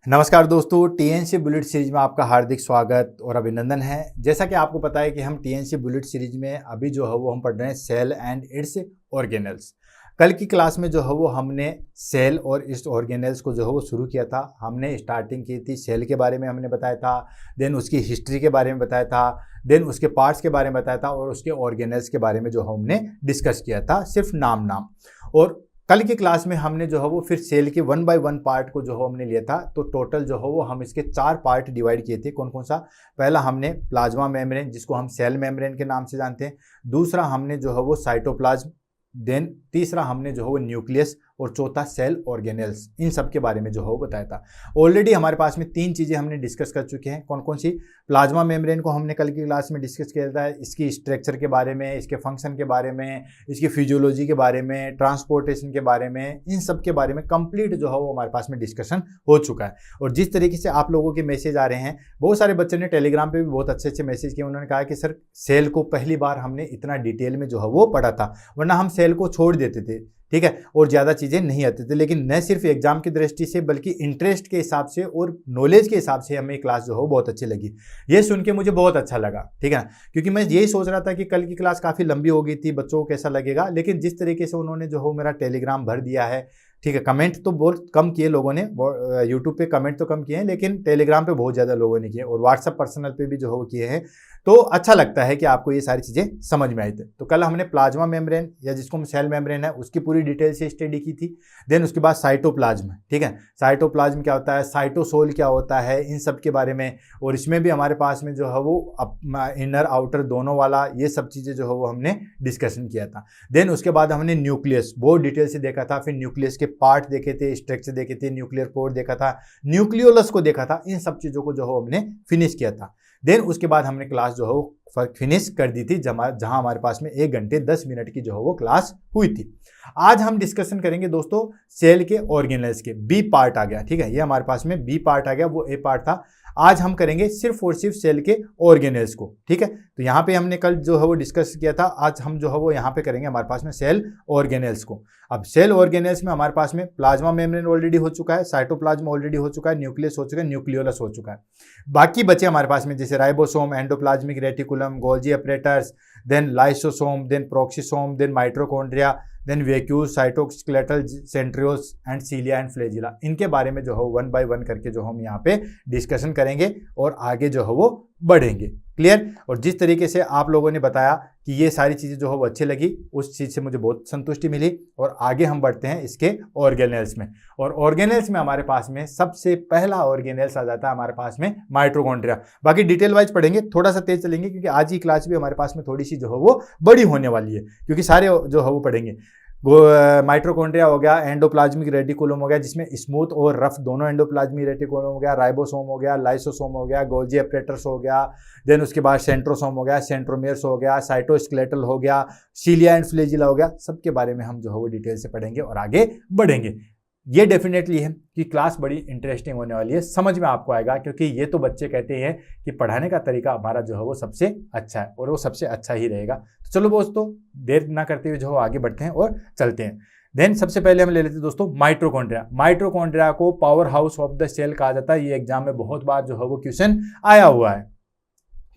नमस्कार दोस्तों, TNC bullet series में आपका हार्दिक स्वागत और अभिनंदन है। जैसा कि आपको पता है कि हम टीएनसी बुलेट सीरीज में अभी जो है वो हम पढ़ रहे हैं सेल एंड इट्स ऑर्गेनेल्स। कल की क्लास में जो है वो हमने सेल और इट्स ऑर्गेनेल्स को जो है वो शुरू किया था। हमने स्टार्टिंग की थी सेल के बारे में हमने बताया था, देन उसकी हिस्ट्री के बारे में बताया था, देन उसके पार्ट्स के बारे में बताया था और उसके ऑर्गेनेल्स के बारे में जो हमने डिस्कस किया था, सिर्फ नाम। और कल की क्लास में हमने जो है वो फिर सेल के 1 बाय 1 पार्ट को जो है हमने लिया था। तो टोटल जो है वो हम इसके 4 पार्ट डिवाइड किए थे। कौन कौन सा? पहला हमने प्लाज्मा मेम्ब्रेन, जिसको हम सेल मेम्ब्रेन के नाम से जानते हैं। दूसरा हमने जो है वो साइटोप्लाज्म, देन तीसरा हमने जो है वो न्यूक्लियस और चौथा सेल ऑर्गेनेल्स। इन सब के बारे में जो है वो बताया था। ऑलरेडी हमारे पास में 3 चीज़ें हमने डिस्कस कर चुके हैं। कौन कौन सी? प्लाज्मा मेम्ब्रेन को हमने कल की क्लास में डिस्कस किया था, इसकी स्ट्रक्चर के बारे में, इसके फंक्शन के बारे में, इसकी फिजियोलॉजी के बारे में, ट्रांसपोर्टेशन के बारे में, इन सब के बारे में कंप्लीट जो है वो हमारे पास में डिस्कशन हो चुका है। और जिस तरीके से आप लोगों के मैसेज आ रहे हैं, बहुत सारे बच्चों ने टेलीग्राम पे भी बहुत अच्छे अच्छे मैसेज किए। उन्होंने कहा कि सर सेल को पहली बार हमने इतना डिटेल में जो है वो पढ़ा था, वरना हम सेल को छोड़ देते थे, ठीक है, और ज़्यादा चीज़ें नहीं आती थी। लेकिन न सिर्फ एग्जाम की दृष्टि से बल्कि इंटरेस्ट के हिसाब से और नॉलेज के हिसाब से हमें क्लास जो हो बहुत अच्छी लगी। ये सुन के मुझे बहुत अच्छा लगा, ठीक है ना, क्योंकि मैं यही सोच रहा था कि कल की क्लास काफ़ी लंबी हो गई थी, बच्चों को कैसा लगेगा। लेकिन जिस तरीके से उन्होंने जो हो मेरा टेलीग्राम भर दिया है, ठीक है, कमेंट तो बहुत कम किए लोगों ने, यूट्यूब पे कमेंट तो कम किए हैं, लेकिन टेलीग्राम पे बहुत ज़्यादा लोगों ने किए और व्हाट्सएप पर्सनल पे भी जो हो किए हैं। तो अच्छा लगता है कि आपको ये सारी चीज़ें समझ में आई थी। तो कल हमने प्लाज्मा मेम्ब्रेन या जिसको हम सेल मेम्ब्रेन है उसकी पूरी डिटेल से स्टडी की थी। देन उसके बाद साइटोप्लाज्म, ठीक है, साइटोप्लाज्म क्या होता है, साइटोसोल क्या होता है, इन सब के बारे में। और इसमें भी हमारे पास में जो है वो इनर आउटर दोनों वाला, ये सब चीज़ें जो है वो हमने डिस्कशन किया था। देन उसके बाद हमने न्यूक्लियस बहुत डिटेल से देखा था, फिर न्यूक्लियस के पार्ट देखे थे, स्ट्रक्चर देखे थे, न्यूक्लियर कोर देखा था, न्यूक्लियोलस को देखा था। इन सब चीज़ों को जो है हमने फिनिश किया था। देन उसके बाद हमने क्लास जो है वो फिनिश कर दी थी, जहां हमारे पास में 1 घंटे 10 मिनट की जो है वो क्लास हुई थी। आज हम डिस्कशन करेंगे दोस्तों सेल के ऑर्गेनेल्स के। बी पार्ट आ गया, ठीक है, ये हमारे पास में बी पार्ट आ गया, वो ए पार्ट था। आज हम करेंगे सिर्फ और सिर्फ सेल के ऑर्गेनेल्स को, ठीक है। तो यहाँ पे हमने कल जो है वो डिस्कस किया था, आज हम जो है वो यहाँ पे करेंगे हमारे पास में सेल ऑर्गेनेल्स को। अब सेल ऑर्गेनेल्स में हमारे पास में प्लाज्मा मेम्ब्रेन ऑलरेडी हो चुका है, साइटोप्लाज्म ऑलरेडी हो चुका है, न्यूक्लियस हो चुका है, न्यूक्लियोलस हो चुका है। बाकी बचे हमारे पास में जैसे ribosome, endoplasmic reticulum, Golgi apparatus, then lysosome, then peroxisome, then mitochondria, then vacuole, cytoskeletal centrioles and cilia and flagella. इनके बारे में जो है 1 बाय 1 करके जो हम यहाँ पे डिस्कशन करेंगे और आगे जो है वो बढ़ेंगे। क्लियर? और जिस तरीके से आप लोगों ने बताया कि ये सारी चीज़ें जो है वो अच्छी लगी, उस चीज़ से मुझे बहुत संतुष्टि मिली। और आगे हम बढ़ते हैं इसके ऑर्गेनेल्स में। और ऑर्गेनेल्स में हमारे पास में सबसे पहला ऑर्गेनेल्स आ जाता है हमारे पास में माइटोकॉन्ड्रिया। बाकी डिटेल वाइज पढ़ेंगे, थोड़ा सा तेज चलेंगे क्योंकि आज की क्लास भी हमारे पास में थोड़ी सी जो है वो बड़ी होने वाली है, क्योंकि सारे जो है वो पढ़ेंगे। माइटोकॉन्ड्रिया हो गया, एंडोप्लाज्मिक रेटिकुलम हो गया जिसमें स्मूथ और रफ दोनों एंडोप्लाज्मिक रेटिकुलम हो गया, राइबोसोम हो गया, लाइसोसोम हो गया, गोल्जी अपरेटस हो गया, देन उसके बाद सेंट्रोसोम हो गया, सेंट्रोमेयर्स हो गया, साइटोस्केलेटल हो गया, सीलिया एंड फ्लैजिला हो गया। सबके बारे में हम जो है वो डिटेल से पढ़ेंगे और आगे बढ़ेंगे। ये डेफिनेटली है कि क्लास बड़ी इंटरेस्टिंग होने वाली है, समझ में आपको आएगा, क्योंकि ये तो बच्चे कहते हैं कि पढ़ाने का तरीका हमारा जो है वो सबसे अच्छा है और वो सबसे अच्छा ही रहेगा। तो चलो दोस्तों, देर ना करते हुए जो है आगे बढ़ते हैं और चलते हैं। देन सबसे पहले हम ले लेते हैं दोस्तों माइटोकॉन्ड्रिया। माइटोकॉन्ड्रिया को powerhouse of the cell कहा जाता है। ये एग्जाम में बहुत बार जो है वो क्वेश्चन आया हुआ है।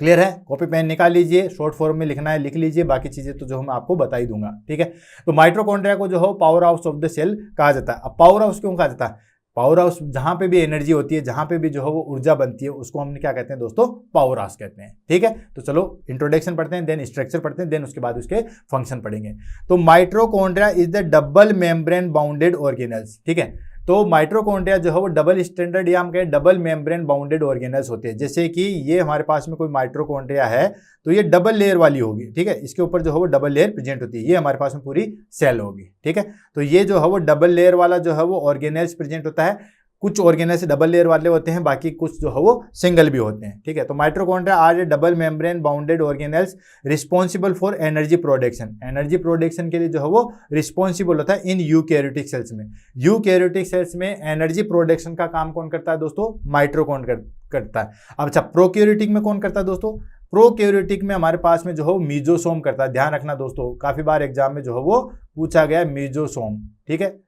क्लियर है? कॉपी पेन निकाल लीजिए, शॉर्ट फॉर्म में लिखना है लिख लीजिए, बाकी चीजें तो जो मैं आपको बता ही दूंगा, ठीक है। तो माइटोकॉन्ड्रिया को जो है powerhouse of the cell कहा जाता है। अब पावर हाउस क्यों कहा जाता है? पावर हाउस जहां पे भी एनर्जी होती है, जहां पे भी जो है वो ऊर्जा बनती है, उसको हम क्या कहते हैं दोस्तों? पावर हाउस कहते हैं, ठीक है। तो चलो इंट्रोडक्शन पढ़ते हैं, देन स्ट्रक्चर पढ़ते हैं, देन उसके बाद उसके फंक्शन पढ़ेंगे। तो mitochondria is the double membrane bounded organelles, ठीक है। तो माइटोकॉन्ड्रिया जो है वो डबल स्टैंडर्ड या हम कहें डबल मेम्ब्रेन बाउंडेड ऑर्गेनेल्स होते हैं। जैसे कि ये हमारे पास में कोई माइटोकॉन्ड्रिया है तो ये डबल लेयर वाली होगी, ठीक है, इसके ऊपर जो है वो डबल लेयर प्रेजेंट होती है। ये हमारे पास में पूरी सेल होगी, ठीक है। तो ये जो है वो डबल लेयर वाला जो है वो ऑर्गेनेल्स प्रेजेंट होता है। कुछ ऑर्गेनेल्स डबल लेयर वाले होते हैं, बाकी कुछ जो है वो सिंगल भी होते हैं, ठीक है। तो mitochondria are a double membrane bounded organelles responsible for energy production. Energy production के लिए जो है वो रिस्पॉन्सिबल होता है इन यूकैरियोटिक सेल्स में। यूकैरियोटिक सेल्स में एनर्जी प्रोडक्शन का काम कौन करता है दोस्तों? माइटोकॉन्ड्रिया करता है। अब अच्छा, प्रोकैरियोटिक में कौन करता है दोस्तों? प्रोकैरियोटिक में हमारे पास में जो है मीजोसोम करता है। ध्यान रखना दोस्तों, काफी बार एग्जाम में जो है वो पूछा गया है मीजोसोम, ठीक है।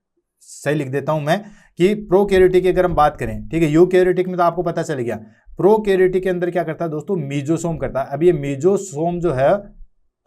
सही लिख देता हूं मैं कि प्रोकैरियोटिक की अगर हम बात करें, ठीक है, यूकैरियोटिक में तो आपको पता चल गया। प्रोकैरियोटिक के अंदर क्या करता है दोस्तों, मीजोसोम करता है। अब ये मीजोसोम जो है,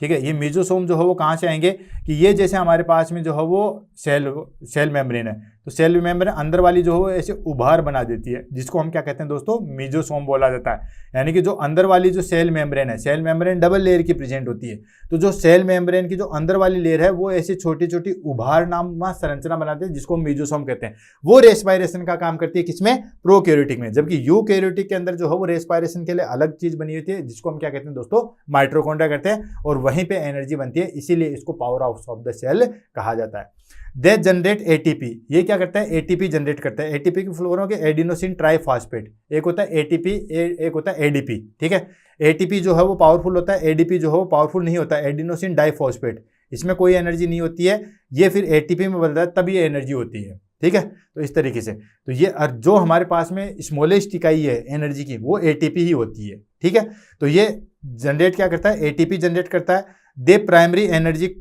ठीक है, ये मीजोसोम जो है वो कहाँ से आएंगे कि ये जैसे हमारे पास में जो है वो सेल मेम्ब्रेन है, तो सेल मेम्ब्रेन अंदर वाली जो है वो ऐसे उभार बना देती है, जिसको हम क्या कहते हैं दोस्तों, मीजोसोम बोला जाता है। यानी कि जो अंदर वाली जो सेल मेम्ब्रेन है, सेल मेम्ब्रेन डबल लेयर की प्रेजेंट होती है, तो जो सेल मेम्ब्रेन की जो अंदर वाली लेयर है वो ऐसी छोटी छोटी उभार नामा संरचना बनाती है, जिसको हम मीजोसोम कहते हैं। वो रेस्पायरेशन का काम करती है किसमें, प्रोकैरियोटिक में। जबकि यूकैरियोटिक के अंदर जो है वो रेस्पायरेशन के लिए अलग चीज बनी होती है, जिसको हम क्या कहते हैं दोस्तों, माइटोकॉन्ड्रिया कहते हैं, और वहीं पे एनर्जी बनती है, इसीलिए इसको powerhouse of the cell कहा जाता है। दे जनरेट एटीपी, ये क्या करता है, एटीपी जनरेट करता है। एटीपी की फुल फॉर्म है एडिनोसिन ट्राइफॉस्फेट, एक होता है एटीपी, एक होता है एडीपी, ठीक है। एटीपी जो है वो पावरफुल होता है, एडीपी जो है वो पावरफुल नहीं होता है, एडिनोसिन डाइफॉस्फेट, इसमें कोई एनर्जी नहीं होती है, ये फिर एटीपी में बदलता है तब ये एनर्जी होती है, ठीक है। तो इस तरीके से तो ये जो हमारे पास में स्मॉलेस्ट इकाई है एनर्जी की, वो एटीपी ही होती है, ठीक है। तो ये जनरेट क्या करता है, एटीपी जनरेट करता है। They primary energy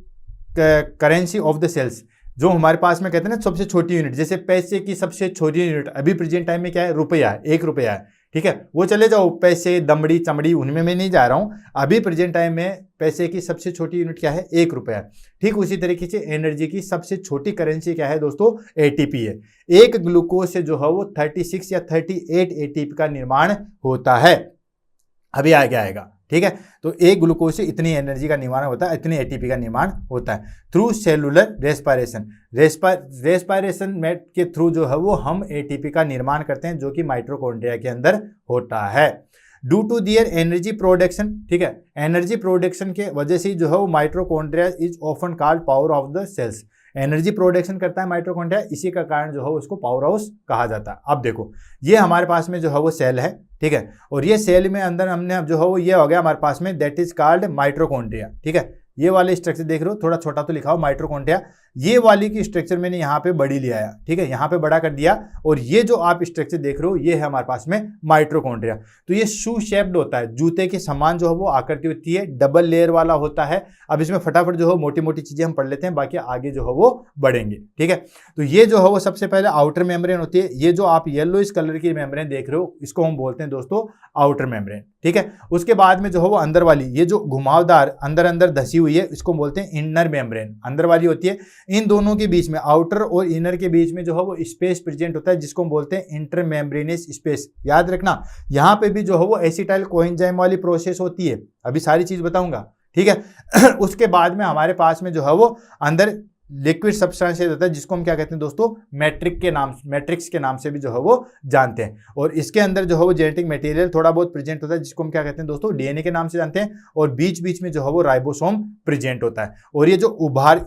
currency of the cells, जो हमारे पास में कहते हैं ना सबसे छोटी यूनिट, जैसे पैसे की सबसे छोटी यूनिट अभी प्रेजेंट टाइम में क्या है, रुपया है, 1 रुपया है, ठीक है। वो चले जाओ पैसे, दमड़ी, चमड़ी, उनमें मैं नहीं जा रहा हूं। अभी प्रेजेंट टाइम में पैसे की सबसे छोटी यूनिट क्या है, 1 रुपया है। ठीक उसी तरीके से एनर्जी की सबसे छोटी करेंसी क्या है दोस्तों, एटीपी है। एक ग्लूकोज से जो है वो 36 या 38 एटीपी का निर्माण होता है। अभी आगे आएगा, ठीक है। तो एक ग्लूकोज से इतनी एनर्जी का निर्माण होता है, इतनी एटीपी का निर्माण होता है थ्रू सेलुलर रेस्पायरेशन। रेस्पायरेशन के थ्रू जो है वो हम एटीपी का निर्माण करते हैं, जो कि माइटोकॉन्ड्रिया के अंदर होता है। Due to their energy production, ठीक है, एनर्जी प्रोडक्शन के वजह से जो है वो mitochondria is often called power of the cells. Energy production करता है माइटोकॉन्ड्रिया, इसी का कारण जो है उसको पावर हाउस कहा जाता है। अब देखो, ये हमारे पास में जो है वो सेल है, ठीक है, और ये सेल में अंदर हमने अब जो है वो ये हो गया हमारे पास में, दैट इज कॉल्ड माइटोकॉन्ड्रिया, ठीक है। ये वाले स्ट्रक्चर देख रहे हो, थोड़ा छोटा तो लिखा हो माइटोकॉन्ड्रिया, ये वाली की स्ट्रक्चर मैंने यहाँ पे बड़ी ले आया, ठीक है, यहाँ पे बड़ा कर दिया, और ये जो आप स्ट्रक्चर देख रहे हो ये है हमारे पास में माइटोकॉन्ड्रिया। तो ये शू शेप्ड होता है, जूते के समान जो है वो आकृति होती है, डबल लेयर वाला होता है। अब इसमें फटाफट जो है मोटी मोटी चीजें हम पढ़ लेते हैं, बाकी आगे जो है वो बढ़ेंगे, ठीक है। तो ये जो है वो सबसे पहले आउटर मेम्ब्रेन होती है। ये जो आप येलोइश कलर की मेम्ब्रेन देख रहे हो, इसको हम बोलते हैं दोस्तों आउटर मेम्ब्रेन, ठीक है। उसके बाद में जो है वो अंदर वाली, ये जो घुमावदार अंदर अंदर धसी हुई है, इसको बोलते हैं इनर मेम्ब्रेन, अंदर वाली होती है। इन दोनों के बीच में, आउटर और इनर के बीच में जो है वो स्पेस प्रेजेंट होता है, जिसको हम बोलते हैं इंटरमेम्ब्रेनस स्पेस। याद रखना, यहाँ पे भी जो है वो एसिटाइल कोएंजाइम वाली प्रोसेस होती है, अभी सारी चीज बताऊंगा, ठीक है। उसके बाद में हमारे पास में जो है वो अंदर लिक्विड सब्सटेंस होता है, जिसको हम क्या कहते हैं दोस्तों, मैट्रिक्स के नाम से भी जो है वो जानते हैं। और इसके अंदर जो है वो जेनेटिक मटेरियल थोड़ा बहुत प्रेजेंट होता है, जिसको हम क्या कहते हैं दोस्तों, डीएनए के नाम से जानते हैं। और बीच बीच में जो है वो राइबोसोम प्रेजेंट होता है। और ये जो उभार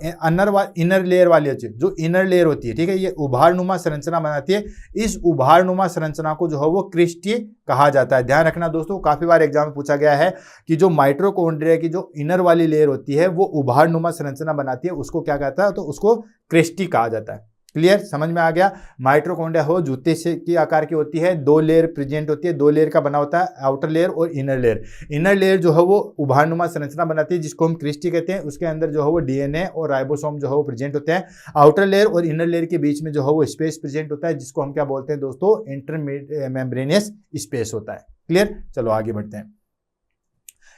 इनर लेयर वाली होती है, जो इनर लेयर होती है, ठीक है, ये उभारनुमा संरचना बनाती है। इस उभारनुमा संरचना को जो है वो क्रिस्टी कहा जाता है। ध्यान रखना दोस्तों, काफी बार एग्जाम में पूछा गया है कि जो माइटोकॉन्ड्रिया की जो इनर वाली लेयर होती है वो उभारनुमा संरचना बनाती है, उसको क्या कहता है, तो उसको क्रिस्टी कहा जाता है। क्लियर, समझ में आ गया। माइटोकॉन्ड्रिया हो जूते से की आकार की होती है, 2 लेयर प्रेजेंट होती है, 2 लेयर का बना होता है, आउटर लेयर और इनर लेयर। इनर लेयर जो है वो उभारनुमा संरचना बनाती है, जिसको हम क्रिस्टी कहते हैं। उसके अंदर जो है वो डीएनए और राइबोसोम जो है वो प्रेजेंट होते हैं। आउटर लेयर और इनर लेयर के बीच में जो है वो स्पेस प्रेजेंट होता है, जिसको हम क्या बोलते हैं दोस्तों, इंटरमेम्ब्रेनियस स्पेस होता है। क्लियर, चलो आगे बढ़ते हैं।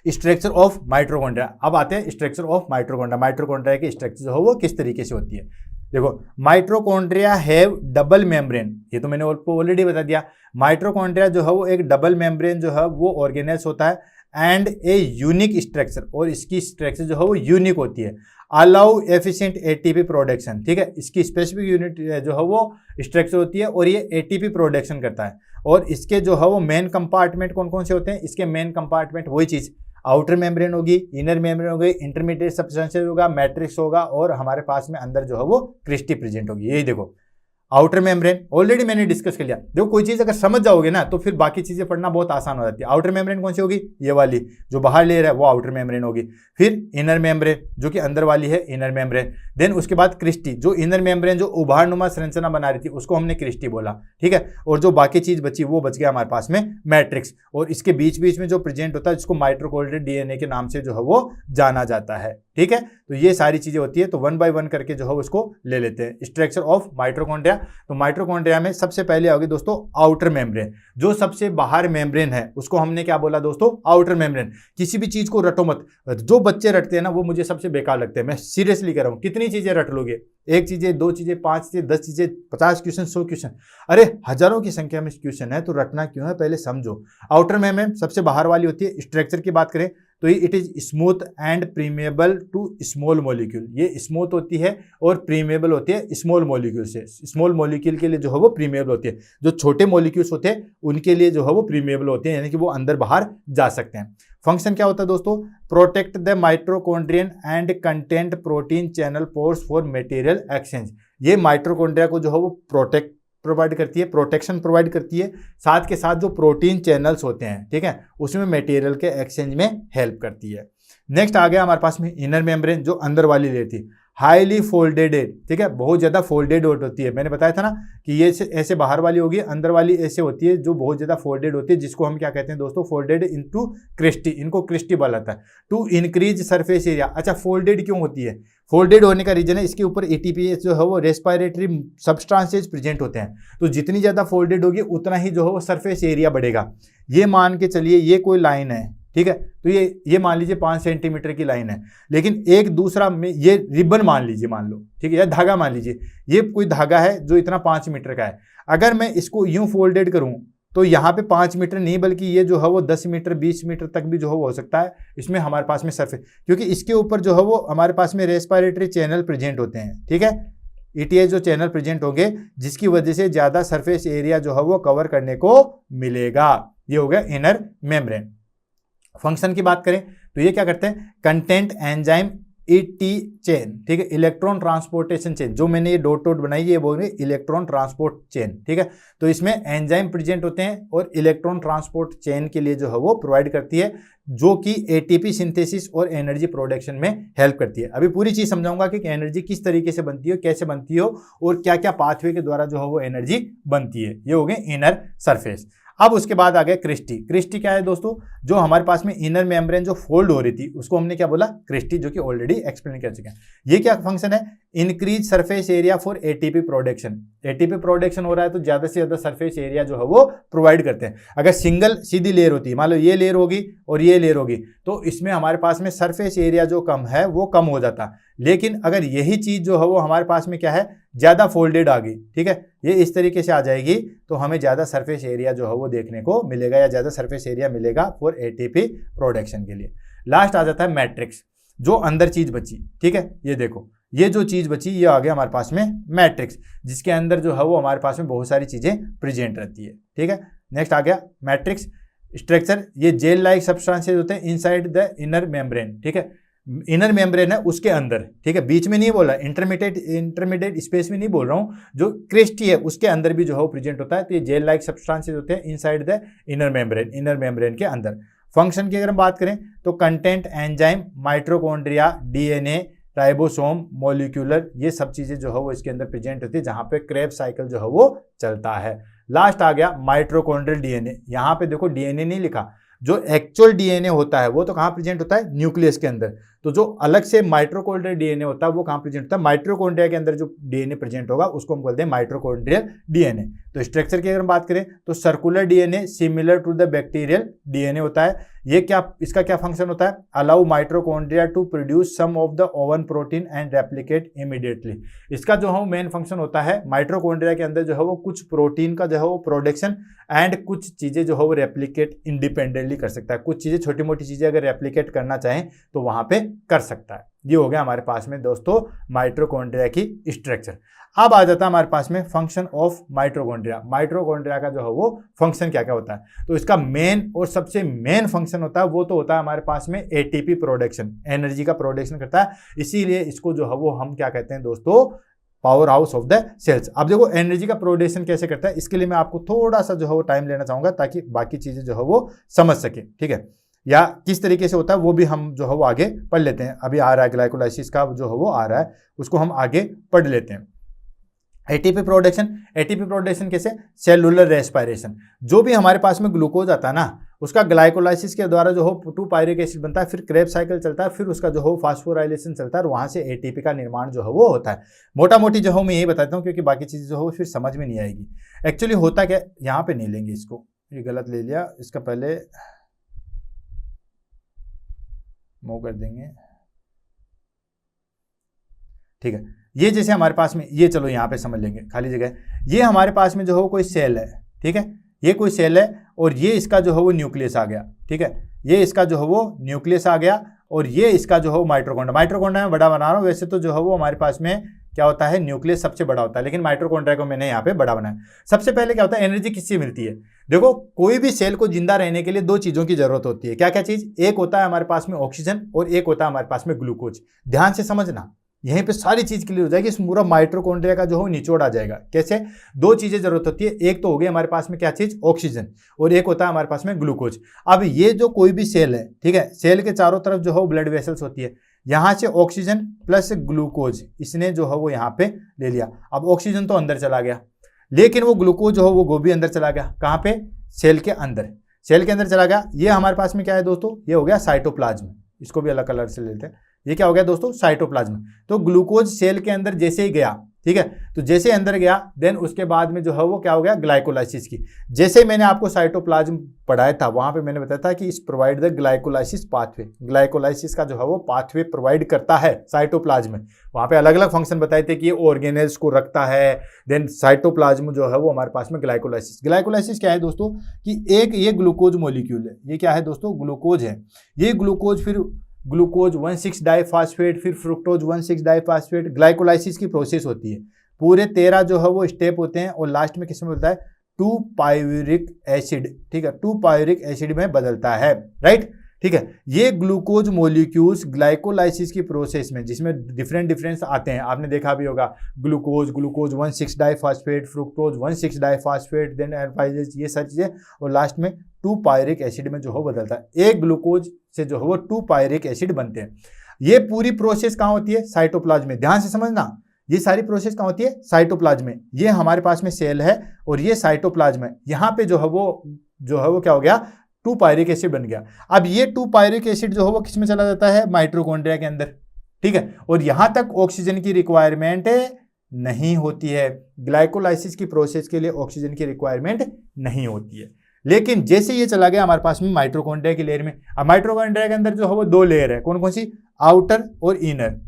स्ट्रक्चर ऑफ माइटोकॉन्ड्रिया, अब आते हैं स्ट्रक्चर ऑफ माइटोकॉन्ड्रिया। माइटोकॉन्ड्रिया की स्ट्रक्चर जो है वो किस तरीके से होती है, देखो। माइटोकॉन्ड्रिया हैव डबल मेम्ब्रेन, ये तो मैंने ऑलरेडी बता दिया। माइटोकॉन्ड्रिया जो है वो एक डबल मेम्ब्रेन जो है वो ऑर्गेनेल्स होता है, एंड ए यूनिक स्ट्रक्चर, और इसकी स्ट्रक्चर जो है वो यूनिक होती है। अलाउ एफिशिएंट एटीपी प्रोडक्शन, ठीक है, इसकी स्पेसिफिक यूनिट जो है वो स्ट्रक्चर होती है, और ये एटीपी प्रोडक्शन करता है। और इसके जो है वो मेन कंपार्टमेंट कौन कौन से होते हैं, इसके मेन कंपार्टमेंट वही चीज, आउटर मेम्ब्रेन होगी, इनर मेम्ब्रेन होगी, इंटरमीडिएट सब्सटेंस होगा, मैट्रिक्स होगा, और हमारे पास में अंदर जो है वो क्रिस्टी प्रेजेंट होगी। यही देखो आउटर मेम्ब्रेन ऑलरेडी मैंने डिस्कस कर लिया। देखो कोई चीज अगर समझ जाओगे ना तो फिर बाकी चीजें पढ़ना बहुत आसान हो जाती है। आउटर मेम्ब्रेन कौन सी होगी, ये वाली जो बाहर लेयर है वो आउटर मेम्ब्रेन होगी। फिर इनर मेम्ब्रेन जो कि अंदर वाली है, इनर मेम्ब्रेन। देन उसके बाद क्रिस्टी, जो इनर मेम्ब्रेन जो उभारनुमा संरचना बना रही थी उसको हमने क्रिस्टी बोला, ठीक है। और जो बाकी चीज बची वो बच गया हमारे पास में मैट्रिक्स, और इसके बीच बीच में जो प्रेजेंट होता है जिसको माइटोकॉन्ड्रियल डीएनए के नाम से जो है वो जाना जाता है, ठीक है। तो ये सारी चीजें होती है, तो वन बाय वन करके जो है उसको ले लेते हैं। स्ट्रक्चर ऑफ माइटोकॉन्ड्रिया, तो माइटोकॉन्ड्रिया में सबसे पहले आओगे दोस्तों आउटर मेम्ब्रेन, जो सबसे बाहर मेम्ब्रेन है उसको हमने क्या बोला दोस्तों, आउटर मेम्ब्रेन। किसी भी चीज को रटो मत, जो बच्चे रटते हैं ना वो मुझे सबसे बेकार लगते हैं, मैं सीरियसली कह रहा हूं। कितनी चीजें रट लोगे, एक चीजें, दो चीजें, 5 चीजें, 10 चीजें, 50 क्वेश्चन, 100 क्वेश्चन, अरे हजारों की संख्या में क्वेश्चन है, तो रटना क्यों है, पहले समझो। आउटर मेम्ब्रेन सबसे बाहर वाली होती है। स्ट्रक्चर की बात करें तो it is smooth and permeable to small molecule, ये स्मूथ होती है और प्रीमेबल होती है स्मॉल मॉलिक्यूल से। स्मॉल मॉलिक्यूल के लिए जो है वो प्रीमेबल होती है, जो छोटे मॉलिक्यूल्स होते हैं उनके लिए जो है वो प्रीमेबल होते हैं, यानी कि वो अंदर बाहर जा सकते हैं। फंक्शन क्या होता है दोस्तों, protect the mitochondrion and content protein channel pores for material exchange. ये माइटोकॉन्ड्रिया को जो है वो प्रोवाइड करती है, प्रोटेक्शन प्रोवाइड करती है, साथ के साथ जो प्रोटीन चैनल्स होते हैं, ठीक है, उसमें मटेरियल के एक्सचेंज में हेल्प करती है। नेक्स्ट आ गया हमारे पास में इनर मेम्ब्रेन, जो अंदर वाली लेयर थी, हाईली फोल्डेड है, ठीक है, बहुत ज्यादा फोल्डेड होती है। मैंने बताया था ना कि ये ऐसे बाहर वाली होगी, अंदर वाली ऐसे होती है जो बहुत ज्यादा फोल्डेड होती है, जिसको हम क्या कहते हैं दोस्तों, फोल्डेड इनटू क्रिस्टी, इनको क्रिस्टी बोला जाता है। टू इंक्रीज सरफेस एरिया, अच्छा फोल्डेड क्यों होती है, फोल्डेड होने का रीजन है इसके ऊपर एटीपीएस जो है वो रेस्पिरेटरी सब्सटेंसेस प्रेजेंट होते हैं, तो जितनी ज्यादा फोल्डेड होगी उतना ही जो है वो सरफेस एरिया बढ़ेगा। ये मान के चलिए ये कोई लाइन है, ठीक है, तो ये मान लीजिए 5 सेंटीमीटर की लाइन है, लेकिन एक दूसरा में ये रिबन मान लीजिए, मान लो, ठीक है, या धागा मान लीजिए, ये कोई धागा है जो इतना 5 मीटर का है। अगर मैं इसको यूं फोल्डेड करूं तो यहाँ पे 5 मीटर नहीं बल्कि ये जो है वो 10 मीटर 20 मीटर तक भी जो है वो हो सकता है इसमें हमारे पास में सरफेस, क्योंकि इसके ऊपर जो है वो हमारे पास में रेस्पिरेटरी चैनल प्रेजेंट होते हैं, ठीक है, ईटीएस जो चैनल प्रेजेंट होंगे, जिसकी वजह से ज्यादा सरफेस एरिया जो है वो कवर करने को मिलेगा। ये हो गया इनर मेम्ब्रेन। फंक्शन की बात करें तो ये क्या करते हैं, कंटेंट एंजाइम ईटी चेन, ठीक है, इलेक्ट्रॉन ट्रांसपोर्टेशन चेन, जो मैंने ये डॉट डॉट बनाई है ये बोल रहे इलेक्ट्रॉन ट्रांसपोर्ट चेन, ठीक है, तो इसमें एंजाइम प्रेजेंट होते हैं और इलेक्ट्रॉन ट्रांसपोर्ट चेन के लिए जो है वो प्रोवाइड करती है, जो कि एटीपी सिंथेसिस और एनर्जी प्रोडक्शन में हेल्प करती है। अभी पूरी चीज समझाऊंगा कि एनर्जी किस तरीके से बनती है, कैसे बनती है और क्या क्या पाथवे के द्वारा जो है वो एनर्जी बनती है। ये हो गए इनर सरफेस। अब उसके बाद आ गया क्रिस्टी। क्रिस्टी क्या है दोस्तों, जो हमारे पास में इनर मेम्ब्रेन जो फोल्ड हो रही थी उसको हमने क्या बोला, क्रिस्टी, जो कि ऑलरेडी एक्सप्लेन कर चुके हैं। ये क्या फंक्शन है, increase surface area for ATP production. ATP production हो रहा है तो ज्यादा से ज्यादा सरफेस एरिया जो है वो प्रोवाइड करते हैं। अगर सिंगल सीधी लेयर होती है, मान लो ये लेयर होगी और ये लेयर होगी, तो इसमें हमारे पास में सरफेस एरिया जो कम है वो कम हो जाता। लेकिन अगर यही चीज जो है वो हमारे पास में क्या है, ज्यादा फोल्डेड आ गई, ठीक है, ये इस तरीके से आ जाएगी, तो हमें ज्यादा सरफेस एरिया जो है वो देखने को मिलेगा, या ज्यादा सरफेस एरिया मिलेगा फॉर एटीपी प्रोडक्शन के लिए। लास्ट आ जाता है मैट्रिक्स, जो अंदर चीज बची, ठीक है, ये देखो, ये जो चीज बची ये आ गया हमारे पास में मैट्रिक्स, जिसके अंदर जो है वो हमारे पास में बहुत सारी चीजें प्रेजेंट रहती है, ठीक है। नेक्स्ट आ गया मैट्रिक्स स्ट्रक्चर, ये जेल लाइक सब्सटेंसेस होते हैं इनसाइड द इनर मेम्ब्रेन, ठीक है, इनर मेम्ब्रेन है उसके अंदर, ठीक है, बीच में नहीं बोल रहा, इंटरमीडिएट स्पेस में नहीं बोल रहा हूँ, जो क्रिस्टी है उसके अंदर भी जो है वो प्रेजेंट होता है। तो ये जेल लाइक सब्सटेंसेस होते हैं इनसाइड द इनर मेम्ब्रेन के अंदर। फंक्शन की अगर हम बात करें तो content enzyme, mitochondria, DNA, ribosome, molecular, ये सब चीजें जो है वो इसके अंदर प्रेजेंट होती है, जहां पे क्रेब्स साइकिल जो है वो चलता है। लास्ट आ गया माइटोकॉन्ड्रियल डीएनए। यहाँ पे देखो डीएनए नहीं लिखा, जो एक्चुअल डीएनए होता है वो तो कहाँ प्रेजेंट होता है, न्यूक्लियस के अंदर। तो जो अलग से माइटोकॉन्ड्रियल डीएनए होता है वो कहाँ प्रेजेंट होता है, माइटोकॉन्ड्रिया के अंदर जो डीएनए प्रेजेंट होगा उसको हम बोलते हैं माइटोकॉन्ड्रियल डीएनए। तो स्ट्रक्चर की अगर हम बात करें तो circular DNA similar to the bacterial DNA होता है। ये क्या, इसका क्या फंक्शन होता है, allow mitochondria to produce some of the own protein and replicate immediately. इसका जो है मेन फंक्शन होता है, माइटोकॉन्ड्रिया के अंदर जो है वो कुछ प्रोटीन का जो है वो प्रोडक्शन एंड कुछ चीजें जो है वो रेप्लिकेट इंडिपेंडेंटली कर सकता है। कुछ चीजें, छोटी मोटी चीजें अगर रेप्लिकेट करना चाहें तो वहां पे कर सकता है। ये हो गया हमारे पास में दोस्तों माइटोकॉन्ड्रिया की स्ट्रक्चर। अब आ जाता है हमारे पास में फंक्शन ऑफ माइटोकॉन्ड्रिया। माइटोकॉन्ड्रिया का जो है वो फंक्शन क्या क्या होता है, तो इसका मेन और सबसे मेन फंक्शन होता है वो तो होता है हमारे पास में एटीपी प्रोडक्शन, एनर्जी का प्रोडक्शन करता है। इसीलिए इसको जो है वो हम क्या कहते हैं दोस्तों, powerhouse of the cells. अब देखो एनर्जी का प्रोडक्शन कैसे करता है, इसके लिए मैं आपको थोड़ा सा जो है वो टाइम लेना चाहूंगा ताकि बाकी चीजें जो है वो समझ सके, ठीक है, या किस तरीके से होता है वो भी हम जो है वो आगे पढ़ लेते हैं। अभी आ रहा है ग्लाइकोलाइसिस का जो है वो आ रहा है, उसको हम आगे पढ़ लेते हैं। एटीपी प्रोडक्शन कैसे, सेलुलर रेस्पिरेशन। जो भी हमारे पास में ग्लूकोज आता है ना, उसका ग्लाइकोलाइसिस के द्वारा जो हो 2 पायरिक एसिड बनता है, फिर क्रेब्स साइकिल चलता है, फिर उसका जो हो फास्फोराइलेशन चलता है और वहां से एटीपी का निर्माण जो है वो होता है। मोटा मोटी जो हो मैं यही बताता हूँ, क्योंकि बाकी चीजें जो हो फिर समझ में नहीं आएगी। एक्चुअली होता क्या, यहाँ पे नहीं लेंगे इसको, ये गलत ले लिया, इसका पहले मूव कर देंगे, ठीक है। ये जैसे हमारे पास में, ये चलो यहाँ पे समझ लेंगे, खाली जगह। ये हमारे पास में जो हो कोई सेल है, ठीक है, ये कोई सेल है और ये इसका जो है वो न्यूक्लियस आ गया, ठीक है, ये इसका जो है वो न्यूक्लियस आ गया और ये इसका जो है माइटोकॉन्ड्रिया। माइटोकॉन्ड्रिया में बड़ा बना रहा हूँ, वैसे तो जो है वो हमारे पास में क्या होता है, न्यूक्लियस सबसे बड़ा होता है, लेकिन माइटोकॉन्ड्रिया को मैंने यहाँ पे बड़ा बनाया। सबसे पहले क्या होता है, एनर्जी किससे मिलती है? देखो, कोई भी सेल को जिंदा रहने के लिए 2 चीजों की जरूरत होती है। क्या क्या चीज? एक होता है हमारे पास में ऑक्सीजन और एक होता है हमारे पास में ग्लूकोज। ध्यान से समझना, यहीं पे सारी चीज क्लियर हो जाएगी, इस पूरा माइटोकॉन्ड्रिया का जो हो निचोड़ आ जाएगा। कैसे? 2 चीजें जरूरत होती है, एक तो हो गई हमारे पास में क्या चीज, ऑक्सीजन, और एक होता है हमारे पास में ग्लूकोज। अब ये जो कोई भी सेल है, ठीक है, सेल के चारों तरफ जो हो ब्लड वेसल्स होती है, यहां से ऑक्सीजन प्लस ग्लूकोज इसने जो है वो यहाँ पे ले लिया। अब ऑक्सीजन तो अंदर चला गया, लेकिन वो ग्लूकोज जो हो वो भी अंदर चला गया। कहाँ पे? सेल के अंदर, सेल के अंदर चला गया। ये हमारे पास में क्या है दोस्तों, ये हो गया साइटोप्लाज्म, इसको भी अलग कलर से लेते हैं। ये क्या हो गया दोस्तों, साइटोप्लाज्म। तो ग्लूकोज सेल के अंदर जैसे ही गया, ठीक है, तो जैसे अंदर गया देन उसके बाद में जो है वो क्या हो गया, ग्लाइकोलाइसिस की। जैसे मैंने आपको साइटोप्लाज्म पढ़ाया था, वहां पे मैंने बताया था कि इस provide the glycolysis pathway, glycolysis का जो है वो पाथवे प्रोवाइड करता है साइटोप्लाज्म में। वहां पे अलग अलग फंक्शन बताए थे कि ये ऑर्गेनेल्स को रखता है, देन साइटोप्लाज्म जो है वो हमारे पास में ग्लाइकोलाइसिस। ग्लाइकोलाइसिस क्या है दोस्तों, कि एक ये ग्लूकोज मॉलिक्यूल है, ये क्या है दोस्तों, ग्लूकोज है। ये ग्लूकोज फिर ग्लूकोज 1,6 डाइफॉस्फेट, फिर फ्रुक्टोज 1,6 डाइफॉस्फेट, ग्लाइकोलाइसिस की प्रोसेस होती है। पूरे 13 जो है वो स्टेप होते हैं और लास्ट में किसमें बदलता है, 2 पायरिक एसिड, ठीक है, 2 पायरिक एसिड में बदलता है, राइट, ठीक है। ये ग्लूकोज मॉलिक्यूल्स ग्लाइकोलाइसिस की प्रोसेस में, जिसमें डिफरेंट आते हैं, आपने देखा भी होगा, glucose 1,6 diphosphate, fructose 1,6 diphosphate, then एल्फाइजेज, ये सारी चीजें, और लास्ट में 2 पायरिक एसिड में जो हो बदलता है। एक ग्लूकोज से जो है वो 2 पायरिक एसिड बनते हैं। ये पूरी प्रोसेस कहाँ होती है, साइटोप्लाज्म में। ध्यान से समझना, ये सारी प्रोसेस कहाँ होती है, साइटोप्लाज्म में। ये हमारे पास में सेल है और ये साइटोप्लाज्म है। यहाँ पे जो है वो क्या हो गया, 2 पायरिक एसिड बन गया। अब ये 2 पायरिक एसिड जो है वो किसमें चला जाता है, माइटोकॉन्ड्रिया के अंदर, ठीक है, और यहां तक ऑक्सीजन की रिक्वायरमेंट नहीं होती है। ग्लाइकोलाइसिस की प्रोसेस के लिए ऑक्सीजन की रिक्वायरमेंट नहीं होती है। लेकिन जैसे ये चला गया हमारे पास में माइटोकॉन्ड्रिया की लेयर में, अब माइटोकॉन्ड्रिया के अंदर जो है वो 2 लेयर है, कौन कौन सी, आउटर और इनर,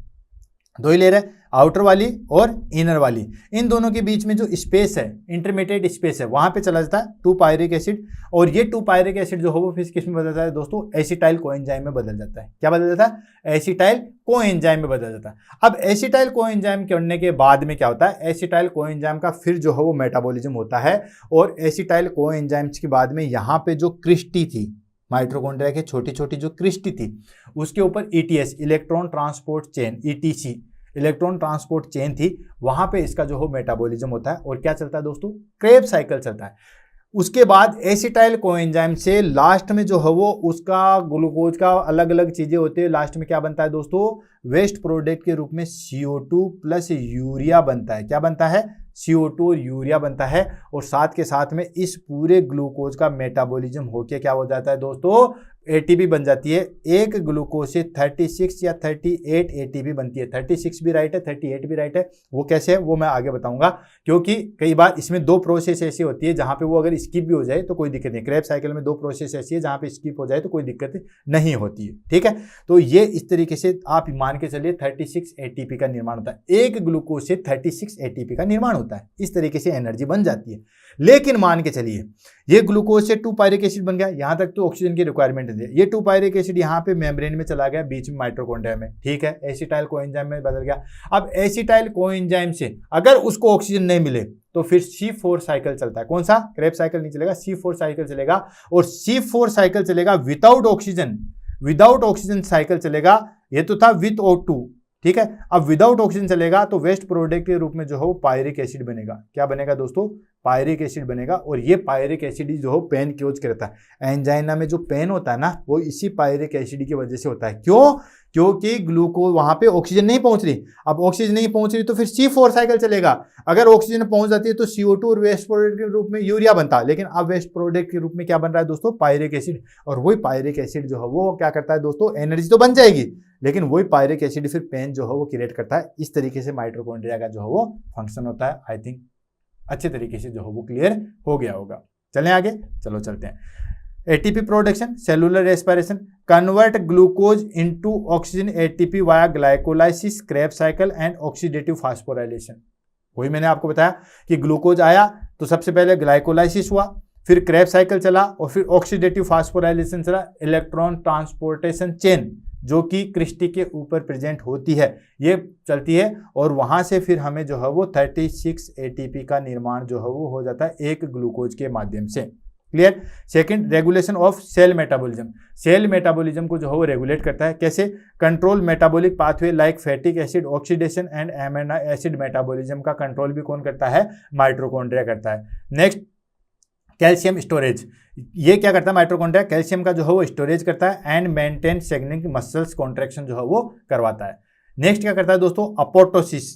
2 ही लेयर है, आउटर वाली और इनर वाली। इन दोनों के बीच में जो स्पेस है, इंटरमीडिएट स्पेस है, वहां पे चला जाता है 2 पायरिक एसिड, और ये 2 पायरिक एसिड जो है वो फिर किसमें बदल जाता है दोस्तों, एसिटाइल कोएंजाइम में बदल जाता है। क्या बदल जाता है, एसिटाइल कोएंजाइम में बदल जाता है। अब एसिटाइल कोएंजाइम करने के बाद में क्या होता है, एसिटाइल कोएंजाइम का फिर जो है वो मेटाबॉलिज्म होता है, और एसिटाइल कोएंजाइम्स के बाद में यहाँ पे जो क्रिस्टी थी, माइटोकॉन्ड्रिया की छोटी छोटी जो क्रिस्टी थी, उसके ऊपर ETS, electron transport chain, ETC, electron transport chain थी, वहां पे इसका जो हो मेटाबॉलिज्म होता है, और क्या चलता है दोस्तों, क्रेब्स साइकिल चलता है। उसके बाद एसिटाइल कोएंजाइम से लास्ट में जो है वो उसका ग्लूकोज का अलग अलग चीजें होती है, लास्ट में क्या बनता है दोस्तों, वेस्ट प्रोडक्ट के रूप में CO2 प्लस यूरिया बनता है। क्या बनता है, CO2 और यूरिया बनता है, और साथ के साथ में इस पूरे ग्लूकोज का मेटाबॉलिज्म होके क्या हो जाता है दोस्तों, ATP बन जाती है। एक ग्लूकोज से 36 या 38 ATP बनती है। 36 भी राइट है, 38 भी राइट है। वो कैसे है वो मैं आगे बताऊंगा, क्योंकि कई बार इसमें 2 प्रोसेस ऐसी होती है जहां पे वो अगर स्किप भी हो जाए तो कोई दिक्कत नहीं। क्रेब्स साइकिल में 2 प्रोसेस ऐसी है जहां पे स्किप हो जाए तो कोई दिक्कत नहीं होती है, ठीक है। तो ये इस तरीके से आप मान के चलिए 36 ATP का निर्माण होता है। एक ग्लूकोज से 36 ATP का निर्माण होता है, इस तरीके से एनर्जी बन जाती है। लेकिन मान के चलिए ये ग्लूकोज से 2 पायरिक एसिड बन गया, यहां तक तो ऑक्सीजन की रिक्वायरमेंट है। ये 2 पायरिक एसिड यहाँ पे मेम्ब्रेन में चला गया, बीच में माइटोकॉन्ड्रिया में, ठीक है, एसिटाइल कोएंजाइम में बदल गया। अब एसिटाइल कोएंजाइम से अगर उसको ऑक्सीजन नहीं मिले तो फिर C4 साइकिल चलता है। कौन सा, क्रेब्स साइकिल नहीं चलेगा, C4 साइकिल चलेगा, और C4 साइकिल चलेगा without oxygen, without oxygen cycle चलेगा। ये तो था विथ O2, ठीक है। अब विदाउट ऑक्सीजन चलेगा तो वेस्ट प्रोडक्ट के रूप में जो है वो पायरिक एसिड बनेगा। क्या बनेगा दोस्तों, पायरिक एसिड बनेगा और ये पायरिक एसिड जो हो पेन क्योज करता है। एंजाइना में जो पेन होता है ना वो इसी पायरिक एसिड की वजह से होता है। क्यों? क्योंकि ग्लूकोज वहां पे ऑक्सीजन नहीं पहुंच रही। अब ऑक्सीजन नहीं पहुंच रही तो फिर C4 साइकिल चलेगा। अगर ऑक्सीजन पहुंच जाती है तो CO2 और वेस्ट प्रोडक्ट के रूप में यूरिया बनता है, लेकिन अब वेस्ट प्रोडक्ट के रूप में क्या बन रहा है दोस्तों? Pyruvic acid. और वही पायरिक एसिड जो है वो क्या करता है दोस्तों? एनर्जी तो बन जाएगी, लेकिन वही पायरिक एसिड फिर पेन जो है वो क्रिएट करता है। इस तरीके से माइटोकॉन्ड्रिया का जो है वो फंक्शन होता है। आई थिंक अच्छे तरीके से जो है वो क्लियर हो गया होगा। चलें आगे, चलो चलते हैं। ATP production, cellular respiration, convert glucose into oxygen ATP via glycolysis, Krebs cycle and oxidative phosphorylation. वही मैंने आपको बताया कि ग्लूकोज आया तो सबसे पहले ग्लाइकोलाइसिस हुआ, फिर क्रेब्स साइकिल चला और फिर ऑक्सीडेटिव फास्फोराइलेशन चला। इलेक्ट्रॉन ट्रांसपोर्टेशन चेन जो कि क्रिस्टी के ऊपर प्रेजेंट होती है ये चलती है और वहां से फिर हमें जो है वो 36 एटीपी का निर्माण जो है वो हो जाता है एक ग्लूकोज के माध्यम से। Clear? Second, regulation of cell metabolism. Cell metabolism को जो है वो रेगुलेट करता है। कैसे? Control metabolic pathway like fatty acid oxidation and amino acid metabolism का कंट्रोल भी कौन करता है? माइटोकॉन्ड्रिया करता है। Next, calcium storage. ये क्या करता है माइटोकॉन्ड्रिया? कैल्शियम का जो है वो स्टोरेज करता है एंड मेंटेन सेगनिंग मसल्स कॉन्ट्रैक्शन जो है वो करवाता है। नेक्स्ट क्या करता है दोस्तों? अपोटोसिस।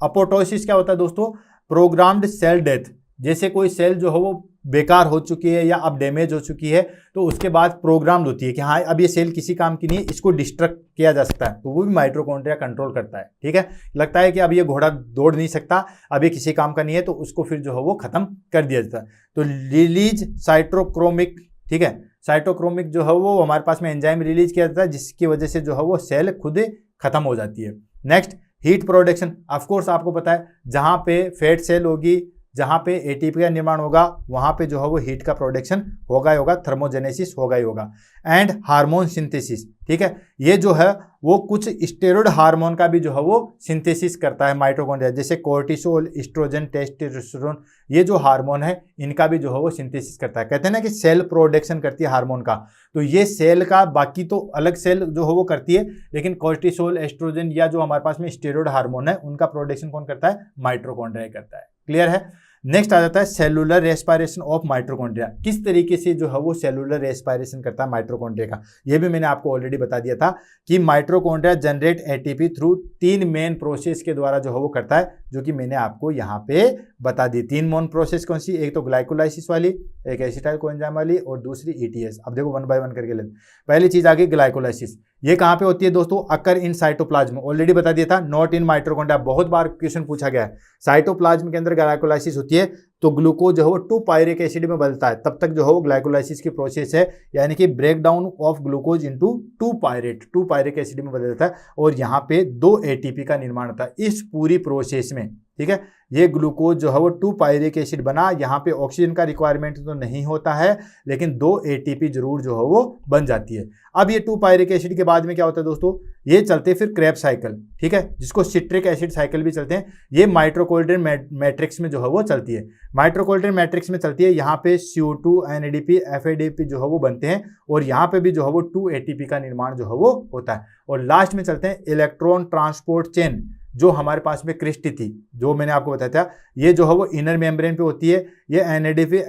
अपोटोसिस क्या होता है दोस्तों? Programmed cell death. जैसे कोई सेल जो है वो बेकार हो चुकी है या अब डैमेज हो चुकी है तो उसके बाद प्रोग्राम्ड होती है कि हाँ अब ये सेल किसी काम की नहीं है, इसको डिस्ट्रक्ट किया जा सकता है, तो वो भी माइटोकॉन्ड्रिया कंट्रोल करता है। ठीक है? लगता है कि अब ये घोड़ा दौड़ नहीं सकता, अब ये किसी काम का नहीं है, तो उसको फिर जो है वो खत्म कर दिया जाता है। तो रिलीज साइटोक्रोमिक, ठीक है, साइटोक्रोमिक जो है वो हमारे पास में एंजाइम रिलीज किया जाता है जिसकी वजह से जो है वो सेल खुद खत्म हो जाती है। Next, heat production. ऑफकोर्स आपको पता है जहां पे फैट सेल होगी, जहां पे एटीपी का निर्माण होगा वहां पे जो है वो हीट का प्रोडक्शन होगा ही होगा, थर्मोजेनेसिस होगा ही होगा। एंड हार्मोन सिंथेसिस, ठीक है, ये जो है वो कुछ स्टेरॉइड हार्मोन का भी जो है वो सिंथेसिस करता है माइटोकॉन्ड्रिया, जैसे कोर्टिसोल, एस्ट्रोजन, टेस्टोस्टेरोन, ये जो हार्मोन है इनका भी जो है वो सिंथेसिस करता है। कहते हैं ना कि सेल प्रोडक्शन करती है हार्मोन का, तो ये सेल का बाकी तो अलग सेल जो है वो करती है, लेकिन कोर्टिसोल, एस्ट्रोजन या जो हमारे पास में स्टेरॉइड हार्मोन है उनका प्रोडक्शन कौन करता है? माइटोकॉन्ड्रिया करता है। क्लियर है? नेक्स्ट आ जाता है सेलुलर रेस्पिरेशन ऑफ माइटोकॉन्ड्रिया। किस तरीके से जो है वो सेलुलर रेस्पिरेशन करता है माइटोकॉन्ड्रिया का, ये भी मैंने आपको ऑलरेडी बता दिया था कि mitochondria generate ATP through 3 main process के द्वारा जो है वो करता है, जो कि मैंने आपको यहाँ पे बता दी। 3 मेन प्रोसेस कौन सी? एक तो ग्लाइकोलाइसिस वाली, एक एसिटाइल कोएंजाइम वाली और दूसरी ईटीएस। अब देखो 1 बाय 1 करके लेते। पहली चीज आ गई ग्लाइकोलाइसिस। ये कहाँ पे होती है दोस्तों? अकर इन साइटोप्लाज्म, ऑलरेडी बता दिया था, नॉट इन माइटोकॉन्ड्रिया। बहुत बार क्वेश्चन पूछा गया है। साइटोप्लाज्म के अंदर ग्लाइकोलाइसिस होती है तो ग्लूकोज जो है वो 2 पायरिक एसिड में बदलता है, तब तक जो है वो ग्लाइकोलाइसिस की प्रोसेस है, यानी कि break down of glucose into 2 pyruvic acid में बदलता है और यहाँ पे 2 एटीपी का निर्माण होता है इस पूरी प्रोसेस में। ठीक है, ये ग्लूकोज जो है वो 2 पायरिक एसिड बना, यहाँ पे ऑक्सीजन का रिक्वायरमेंट तो नहीं होता है, लेकिन 2 एटीपी जरूर जो है वो बन जाती है। अब ये 2 पायरिक एसिड के बाद में क्या होता है दोस्तों? ये चलते फिर क्रेब्स साइकिल, ठीक है, जिसको सिट्रिक एसिड साइकिल भी चलते हैं। ये माइटोकॉन्ड्रियल मैट्रिक्स में जो है वो चलती है, माइटोकॉन्ड्रियल मैट्रिक्स में चलती है। यहाँ पे CO2, NADP, FADP जो है वो बनते हैं और यहाँ पे भी जो है वो 2 ATP का निर्माण जो है वो होता है। और लास्ट में चलते हैं इलेक्ट्रॉन ट्रांसपोर्ट चेन, जो हमारे पास में क्रिस्टी थी, जो मैंने आपको बताया था, ये जो है वो इनर मेम्ब्रेन पे होती है। ये NADP,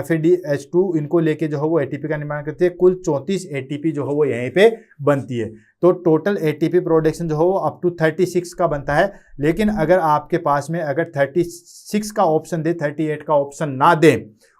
FADH2 इनको लेके जो है वो एटीपी का निर्माण करती है। कुल 34 एटीपी जो है वो यहीं पे बनती है। तो टोटल एटीपी प्रोडक्शन जो है वो अप टू 36 का बनता है। लेकिन अगर आपके पास में अगर 36 का ऑप्शन दे, 38 का ऑप्शन ना दे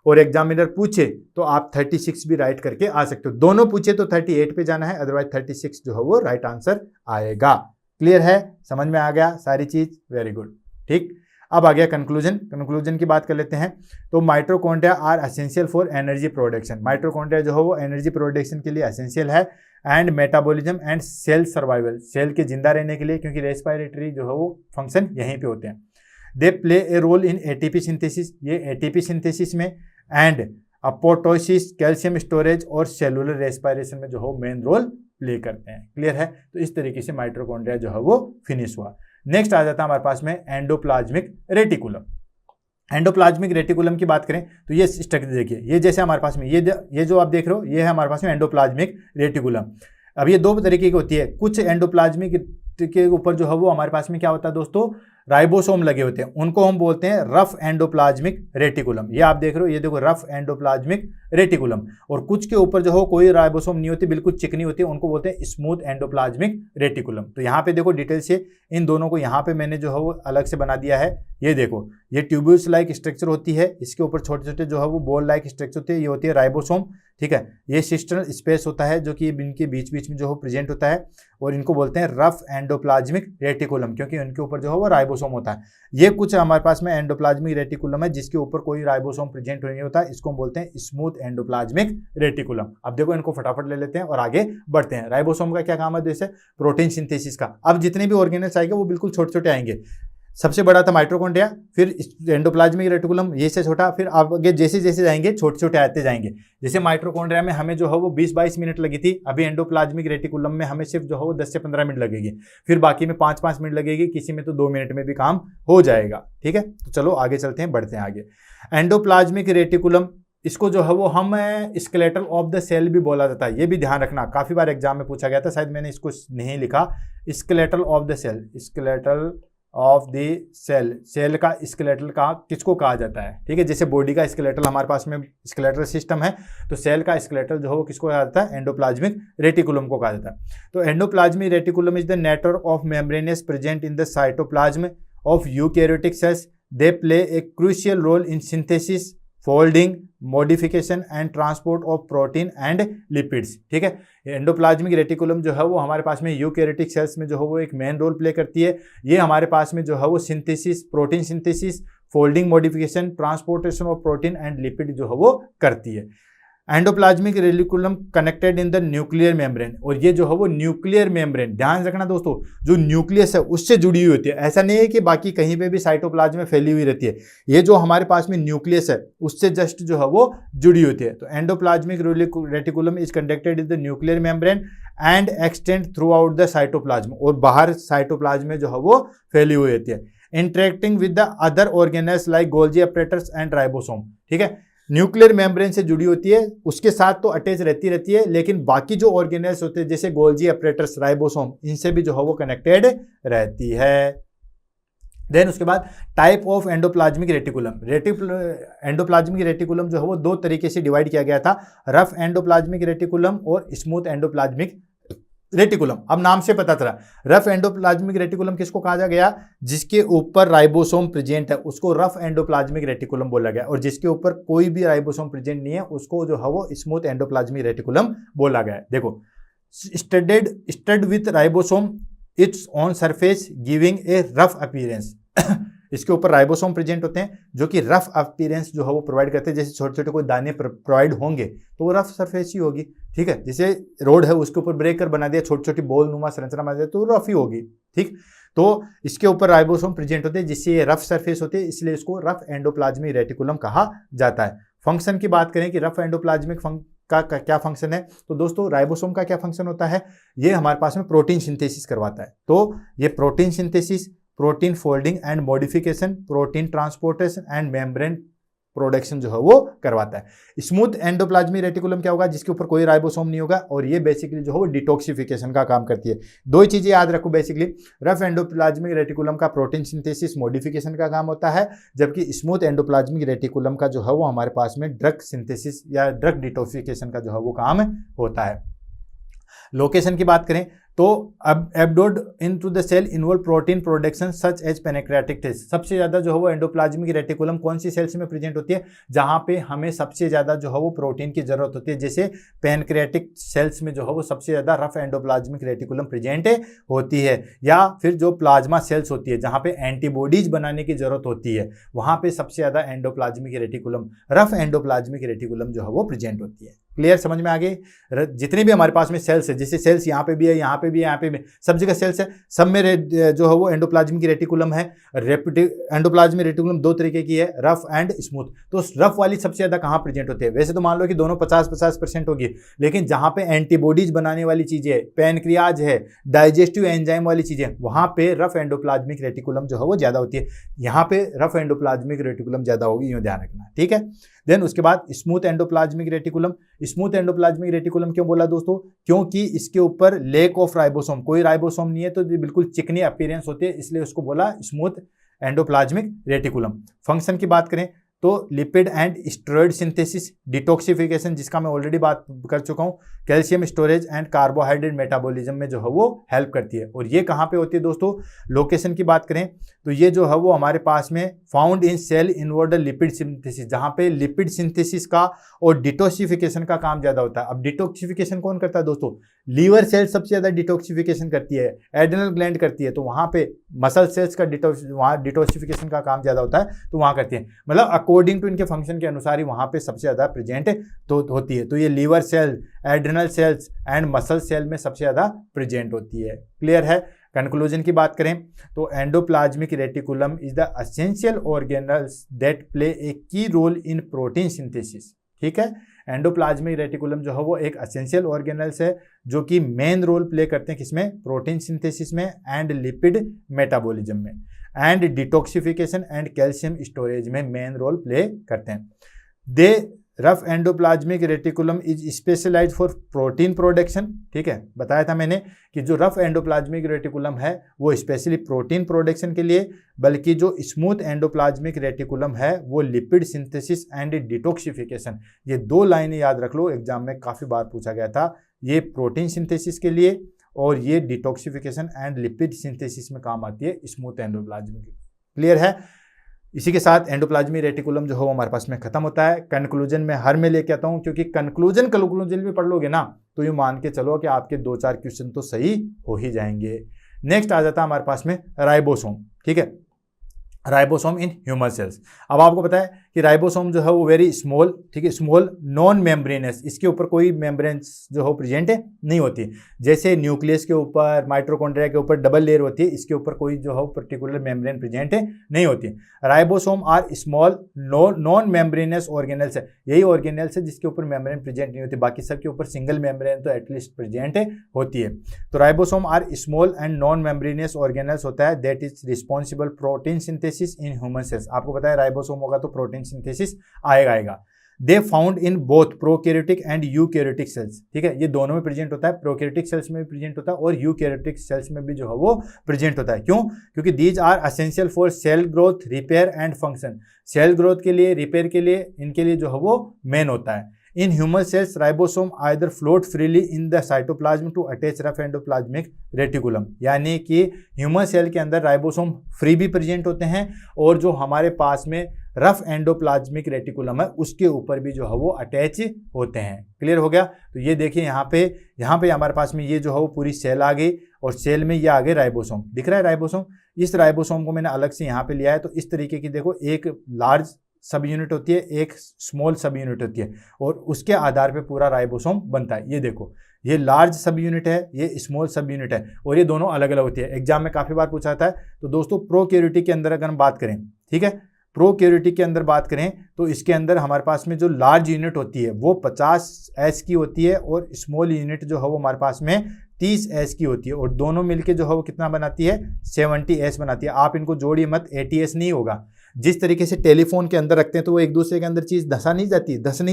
और एग्जामिनर पूछे तो आप 36 भी राइट करके आ सकते हो। दोनों पूछे तो 38 पे जाना है, अदरवाइज 36 जो है वो राइट आंसर आएगा। क्लियर है? समझ में आ गया सारी चीज? Very good. ठीक, अब आ गया कंक्लूजन की बात कर लेते हैं। तो mitochondria are essential for energy production. Mitochondria जो है वो एनर्जी प्रोडक्शन के लिए एसेंशियल है and metabolism and cell survival, cell के जिंदा रहने के लिए, क्योंकि रेस्पिरेटरी जो है वो फंक्शन यहीं पे होते हैं। They play a role in ATP synthesis, ये एटीपी सिंथेसिस में एंड अपोटोसिस, कैल्शियम स्टोरेज और सेलुलर रेस्पिरेशन में जो है मेन रोल प्ले करते हैं। क्लियर है? तो इस तरीके से माइटोकॉन्ड्रिया जो है वो फिनिश हुआ। नेक्स्ट आ जाता है हमारे पास में एंडोप्लाज्मिक रेटिकुलम। एंडोप्लाज्मिक रेटिकुलम की बात करें तो ये स्ट्रक्चर देखिए, ये जैसे हमारे पास में ये जो आप देख रहे हो ये है हमारे पास में एंडोप्लाज्मिक रेटिकुलम। अब ये 2 तरीके की होती है। कुछ एंडोप्लाज्मिक के ऊपर जो है वो हमारे पास में क्या होता है दोस्तों? राइबोसोम लगे होते हैं उनको हम बोलते हैं रफ एंडोप्लाज्मिक रेटिकुलम। ये आप देख रहे हो, ये देखो रफ एंडोप्लाज्मिक रेटिकुलम। और कुछ के ऊपर जो हो कोई राइबोसोम नहीं होती, बिल्कुल चिकनी होती है, उनको बोलते हैं स्मूथ एंडोप्लाज्मिक रेटिकुलम। तो यहाँ पे देखो डिटेल से इन दोनों को यहाँ पे मैंने जो है वो अलग से बना दिया है। ये देखो, ये ट्यूब्यूल्स लाइक स्ट्रक्चर होती है, इसके ऊपर छोटे छोटे जो है वो बॉल लाइक स्ट्रक्चर होती है, ये होती है राइबोसोम। ठीक है, ये सिस्टर्नल स्पेस होता है जो कि इनके बीच बीच में जो है प्रेजेंट होता है, और इनको बोलते हैं रफ एंडोप्लाज्मिक रेटिकुलम, क्योंकि इनके ऊपर जो है वो राइबोसोम होता है। ये कुछ हमारे पास में एंडोप्लाज्मिक रेटिकुलम है जिसके ऊपर कोई राइबोसोम प्रेजेंट नहीं होता, इसको हम बोलते हैं स्मूथ एंडोप्लाज्मिक रेटिकुलम। अब देखो इनको फटाफट ले लेते हैं और आगे बढ़ते हैं। राइबोसोम का क्या काम है, जैसे प्रोटीन सिंथेसिस का। अब जितने भी ऑर्गेनेल्स आएंगे वो बिल्कुल छोटे छोटे आएंगे। सबसे बड़ा था माइटोकॉन्ड्रिया, फिर एंडोप्लाज्मिक रेटिकुलम, ये से छोटा, फिर आगे जैसे जैसे जाएंगे छोटे छोटे आते जाएंगे। जैसे माइटोकॉन्ड्रिया में हमें जो है वो 20-22 मिनट लगी थी, अभी एंडोप्लाज्मिक रेटिकुलम में हमें सिर्फ जो है वो 10 से 15 मिनट लगेगी, फिर बाकी में 5-5 मिनट लगेगी, किसी में तो 2 मिनट में भी काम हो जाएगा। ठीक है, तो चलो आगे चलते हैं, बढ़ते हैं आगे। एंडोप्लाज्मिक रेटिकुलम, इसको जो है वो हम स्केलेटल ऑफ द सेल भी बोला जाता है, ये भी ध्यान रखना, काफी बार एग्जाम में पूछा गया था, शायद मैंने इसको नहीं लिखा। Skeletal of the cell, skeletal of the cell, cell का स्केलेटल का किसको कहा जाता है? ठीक है, जैसे बॉडी का स्केलेटल हमारे पास में स्केलेटल सिस्टम है, तो सेल का स्केलेटल जो है वो किसको कहा जाता है? एंडोप्लाज्मिक रेटिकुलम को कहा जाता है। तो endoplasmic reticulum is the network of membranes present in the cytoplasm of eukaryotic cells. They play a crucial role in synthesis, folding, modification and transport of protein and lipids. ठीक है, endoplasmic reticulum जो है वो हमारे पास में eukaryotic cells में जो है वो एक मेन रोल प्ले करती है। ये हमारे पास में जो है वो synthesis, protein synthesis, folding, modification, transportation of protein and lipid जो है वो करती है। Endoplasmic reticulum connected in the nuclear membrane, और ये जो है वो न्यूक्लियर मेम्ब्रेन, ध्यान रखना दोस्तों, जो न्यूक्लियस है उससे जुड़ी हुई होती है। ऐसा नहीं है कि बाकी कहीं पे भी साइटोप्लाज्म में फैली हुई रहती है, ये जो हमारे पास में न्यूक्लियस है उससे जस्ट जो है वो जुड़ी होती है। तो endoplasmic reticulum is conducted in the nuclear membrane and extend through out the cytoplasm, और बाहर साइटोप्लाज्म में जो है वो फैली हुई होती है। Interacting with the other organelles like Golgi apparatus and ribosome. ठीक है, न्यूक्लियर मेम्ब्रेन से जुड़ी होती है, उसके साथ तो अटैच रहती है, लेकिन बाकी जो ऑर्गेनेल्स होते हैं जैसे गोल्जी अपरेटस, राइबोसोम, इनसे भी जो है वो कनेक्टेड रहती है। देन उसके बाद type of endoplasmic reticulum. Endoplasmic reticulum जो है वो 2 तरीके से डिवाइड किया गया था, रफ एंडोप्लाज्मिक रेटिकुलम और स्मूथ एंडोप्लाज्मिक रेटिकुलम। अब नाम से पता चला, रफ एंडोप्लाज्मिक रेटिकुलम किसको कहा गया? जिसके ऊपर राइबोसोम प्रेजेंट है उसको रफ एंडोप्लाज्मिक रेटिकुलम बोला गया, और जिसके ऊपर कोई भी राइबोसोम प्रेजेंट नहीं है उसको जो है वो स्मूथ एंडोप्लाज्मिक रेटिकुलम बोला गया। देखो, stud with ribosome it's on surface giving a rough appearance. इसके ऊपर राइबोसोम प्रेजेंट होते हैं जो कि रफ अपीयरेंस जो है वो प्रोवाइड करते हैं। जैसे छोटे छोटे कोई दाने प्रोवाइड होंगे तो वो रफ सरफेस ही होगी। ठीक है, जैसे रोड है उसके ऊपर ब्रेकर बना दिया, छोटी छोटी बॉल नुमा संरचना बना दिया तो रफ ही होगी। ठीक, तो इसके ऊपर राइबोसोम प्रेजेंट होते हैं जिससे ये रफ सरफेस होती है, इसलिए इसको रफ एंडोप्लाज्मिक रेटिकुलम कहा जाता है। फंक्शन की बात करें कि रफ एंडोप्लाज्मिक का क्या फंक्शन है, तो दोस्तों राइबोसोम का क्या फंक्शन होता है? ये हमारे पास में प्रोटीन सिंथेसिस करवाता है। तो ये protein synthesis, protein folding and modification, protein transportation and membrane production जो है वो करवाता है। स्मूथ एंडोप्लाज्मिक रेटिकुलम क्या होगा? जिसके ऊपर कोई राइबोसोम नहीं होगा, और ये बेसिकली जो है वो डिटॉक्सिफिकेशन का काम करती है। 2 ही चीजें याद रखो बेसिकली, रफ एंडोप्लाज्मिक रेटिकुलम का प्रोटीन सिंथेसिस, मॉडिफिकेशन का काम होता है, जबकि स्मूथ एंडोप्लाज्मिक रेटिकुलम का जो है वो हमारे पास में ड्रग सिंथेसिस या ड्रग डिटॉक्सिफिकेशन का जो है वो काम होता है। लोकेशन की बात करें तो अब एब्डोड into the cell involve protein production such as pancreatic tissue. सबसे ज्यादा जो है वो एंडोप्लाज्मिक रेटिकुलम कौन सी सेल्स में प्रेजेंट होती है? जहां पे हमें सबसे ज्यादा जो है वो प्रोटीन की जरूरत होती है, जैसे पेनक्रियाटिक सेल्स में जो है वो सबसे ज्यादा रफ एंडोप्लाज्मिक रेटिकुलम प्रेजेंट होती है, या फिर जो प्लाज्मा सेल्स होती है जहां पे एंटीबॉडीज बनाने की जरूरत होती है, वहां पे सबसे ज्यादा endoplasmic reticulum, rough endoplasmic reticulum जो है वो प्रेजेंट होती है। क्लियर, समझ में आ गई? जितने भी हमारे पास में सेल्स है, जैसे सेल्स यहाँ पे भी है, यहाँ पे भी है, यहाँ पे भी, सब जगह सेल्स है, सब में जो है वो एंडोप्लाज्मिक रेटिकुलम है। एंडोप्लाज्मिक रेटिकुलम 2 तरीके की है, रफ एंड स्मूथ। तो रफ वाली सबसे ज्यादा कहाँ प्रेजेंट होती है? वैसे तो मान लो कि दोनों 50-50% होगी, लेकिन जहां पे एंटीबॉडीज बनाने वाली चीजें है, पैनक्रियाज है, डाइजेस्टिव एंजाइम वाली चीजें, वहां पे रफ एंडोप्लाज्मिक रेटिकुलम जो है वो ज्यादा होती है। यहाँ पे रफ एंडोप्लाज्मिक रेटिकुलम ज्यादा होगी, यूं ध्यान रखना। ठीक है, देन उसके बाद smooth endoplasmic reticulum. Smooth endoplasmic reticulum क्यों बोला दोस्तों? क्योंकि इसके ऊपर लेक ऑफ राइबोसोम, कोई राइबोसोम नहीं है, तो बिल्कुल चिकनी अपीयरेंस होती है, इसलिए उसको बोला स्मूथ एंडोप्लाज्मिक रेटिकुलम। फंक्शन की बात करें तो lipid and steroid synthesis, detoxification जिसका मैं ऑलरेडी बात कर चुका हूं, calcium storage and carbohydrate metabolism में जो है वो हेल्प करती है। और ये कहाँ पे होती है दोस्तों? लोकेशन की बात करें तो ये जो है वो हमारे पास में found in cell inward lipid synthesis, जहाँ पे लिपिड सिंथेसिस का और डिटॉक्सिफिकेशन का काम ज्यादा होता है। अब डिटॉक्सिफिकेशन कौन करता है दोस्तों? लीवर सेल सबसे ज्यादा डिटॉक्सिफिकेशन करती है, एड्रेनल ग्लैंड करती है, तो वहां पे मसल सेल्स का वहाँ डिटॉक्सिफिकेशन का काम ज्यादा होता है, तो वहां करती है। मतलब अकॉर्डिंग टू इनके फंक्शन के अनुसार ही वहां पे सबसे ज्यादा प्रेजेंट तो होती है। तो ये liver cell, adrenal cells and muscle cell में सबसे ज्यादा प्रेजेंट होती है। क्लियर है? कंक्लूजन की बात करें तो endoplasmic reticulum is the essential organelles that play ए की रोल इन प्रोटीन सिंथेसिस। ठीक है, एंडोप्लाज्मिक रेटिकुलम जो है वो एक एसेंशियल ऑर्गेनल्स है जो कि मेन रोल प्ले करते हैं किसमें? प्रोटीन सिंथेसिस में एंड लिपिड मेटाबॉलिज्म में, and detoxification and calcium storage में मेन रोल प्ले करते हैं। They rough endoplasmic reticulum is specialize for protein production. ठीक है, बताया था मैंने कि जो रफ एंडोप्लाज्मिक रेटिकुलम है वो स्पेशली प्रोटीन प्रोडक्शन के लिए, बल्कि जो स्मूथ एंडोप्लाज्मिक रेटिकुलम है वो लिपिड सिंथेसिस एंड डिटॉक्सिफिकेशन। ये दो लाइनें याद रख लो, एग्जाम में काफ़ी बार पूछा गया था। ये प्रोटीन सिंथेसिस के लिए और ये डिटॉक्सिफिकेशन एंड लिपिड सिंथेसिस में काम आती है स्मूथ एंडोप्लाज्मिक। क्लियर है? इसी के साथ एंडोप्लाज्मिक रेटिकुलम जो है वो हमारे पास में खत्म होता है। कंक्लूजन में हर में लेके आता हूँ, क्योंकि कंक्लूजन भी पढ़ लोगे ना तो ये मान के चलो कि आपके 2-4 क्वेश्चन तो सही हो ही जाएंगे। नेक्स्ट आ जाता है हमारे पास में राइबोसोम। ठीक है, राइबोसोम इन ह्यूमन सेल्स। अब आपको पता है कि राइबोसोम जो है वो वेरी स्मॉल, ठीक है, स्मॉल नॉन मेम्ब्रेनस, इसके ऊपर कोई मेम्ब्रेन्स जो हो प्रेजेंट नहीं होती। जैसे न्यूक्लियस के ऊपर, माइटोकॉन्ड्रिया के ऊपर डबल लेयर होती है, इसके ऊपर कोई जो है पर्टिकुलर मेम्ब्रेन प्रेजेंट नहीं होती। Ribosome are small non membranous organelles है, यही ऑर्गेनल्स है जिसके ऊपर मेम्ब्रेन प्रेजेंट नहीं होती, बाकी सबके ऊपर सिंगल मेम्ब्रेन तो एटलीस्ट प्रेजेंट होती है। तो ribosome are small and non membranous organelles होता है that is responsible protein synthesis in human cells. आपको पता है राइबोसोम होगा तो प्रोटीन सिंथेसिस आएगा। They found in both prokaryotic and eukaryotic cells. ठीक है, ये दोनों में प्रेजेंट होता है, प्रोकैरियोटिक सेल्स में भी प्रेजेंट होता है और यूकैरियोटिक सेल्स में भी जो है वो प्रेजेंट होता है। क्यों? क्योंकि these are essential for cell growth, repair and function. Cell growth के लिए, रिपेयर के लिए, इनके लिए जो है वो मेन होता है। In human cells, ribosome either float freely in the cytoplasm to attach rough endoplasmic reticulum। यानी कि ह्यूमन सेल के अंदर राइबोसोम फ्री भी प्रेजेंट होते हैं और जो हमारे पास में रफ एंडोप्लाज्मिक रेटिकुलम है उसके ऊपर भी जो है वो अटैच होते हैं। क्लियर हो गया? तो ये देखिए यहाँ पे हमारे पास में ये जो है वो पूरी सेल आ गई और सेल में ये आ गए राइबोसोम। दिख रहा है राइबोसोम? इस राइबोसोम को मैंने अलग से यहाँ पे लिया है। तो इस तरीके की देखो, एक लार्ज सब यूनिट होती है, एक स्मॉल सब यूनिट होती है और उसके आधार पे पूरा राइबोसोम बनता है। ये देखो, ये लार्ज सब यूनिट है, ये स्मॉल सब यूनिट है और ये दोनों अलग अलग होती है। एग्जाम में काफ़ी बार पूछा जाता है। तो दोस्तों प्रोकैरियोटिक के अंदर अगर हम बात करें, ठीक है, प्रोकैरियोटिक के अंदर बात करें तो इसके अंदर हमारे पास में जो लार्ज यूनिट होती है वो 50S की होती है और स्मॉल यूनिट जो है वो हमारे पास में 30S की होती है और दोनों मिलके जो है वो कितना बनाती है? 70S बनाती है। आप इनको जोड़िए मत, 80S नहीं होगा। जिस तरीके से टेलीफोन के अंदर रखते हैं तो वो एक दूसरे के अंदर चीज़ धस नहीं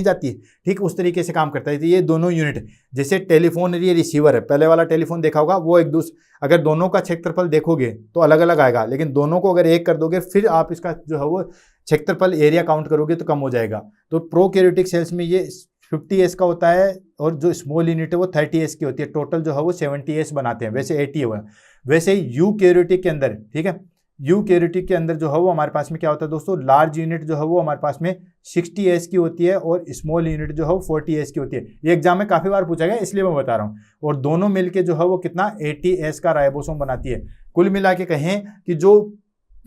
जाती है, ठीक उस तरीके से काम करता है। तो ये दोनों यूनिट, जैसे टेलीफोन ये रिसीवर है, पहले वाला टेलीफोन देखा होगा, वो एक दूसरे, अगर दोनों का क्षेत्रफल देखोगे तो अलग अलग आएगा, लेकिन दोनों को अगर एक कर दोगे फिर आप इसका जो है वो क्षेत्रफल एरिया काउंट करोगे तो कम हो जाएगा। तो प्रोकैरियोटिक सेल्स में ये 50S का होता है और जो स्मॉल यूनिट है वो 30S की होती है। टोटल जो है वो 70S बनाते हैं, वैसे 80 हुआ। वैसे यूकैरियोटिक के अंदर, ठीक है, यूकैरियोटिक के अंदर जो है वो हमारे पास में क्या होता है दोस्तों? लार्ज यूनिट जो है वो हमारे पास में 60S की होती है और स्मॉल यूनिट जो है वो 40S की होती है। ये एग्जाम में काफ़ी बार पूछा गया इसलिए मैं बता रहा हूँ। और दोनों मिलके जो है वो कितना? 80S का राइबोसोम बनाती है। कुल मिला के कहें कि जो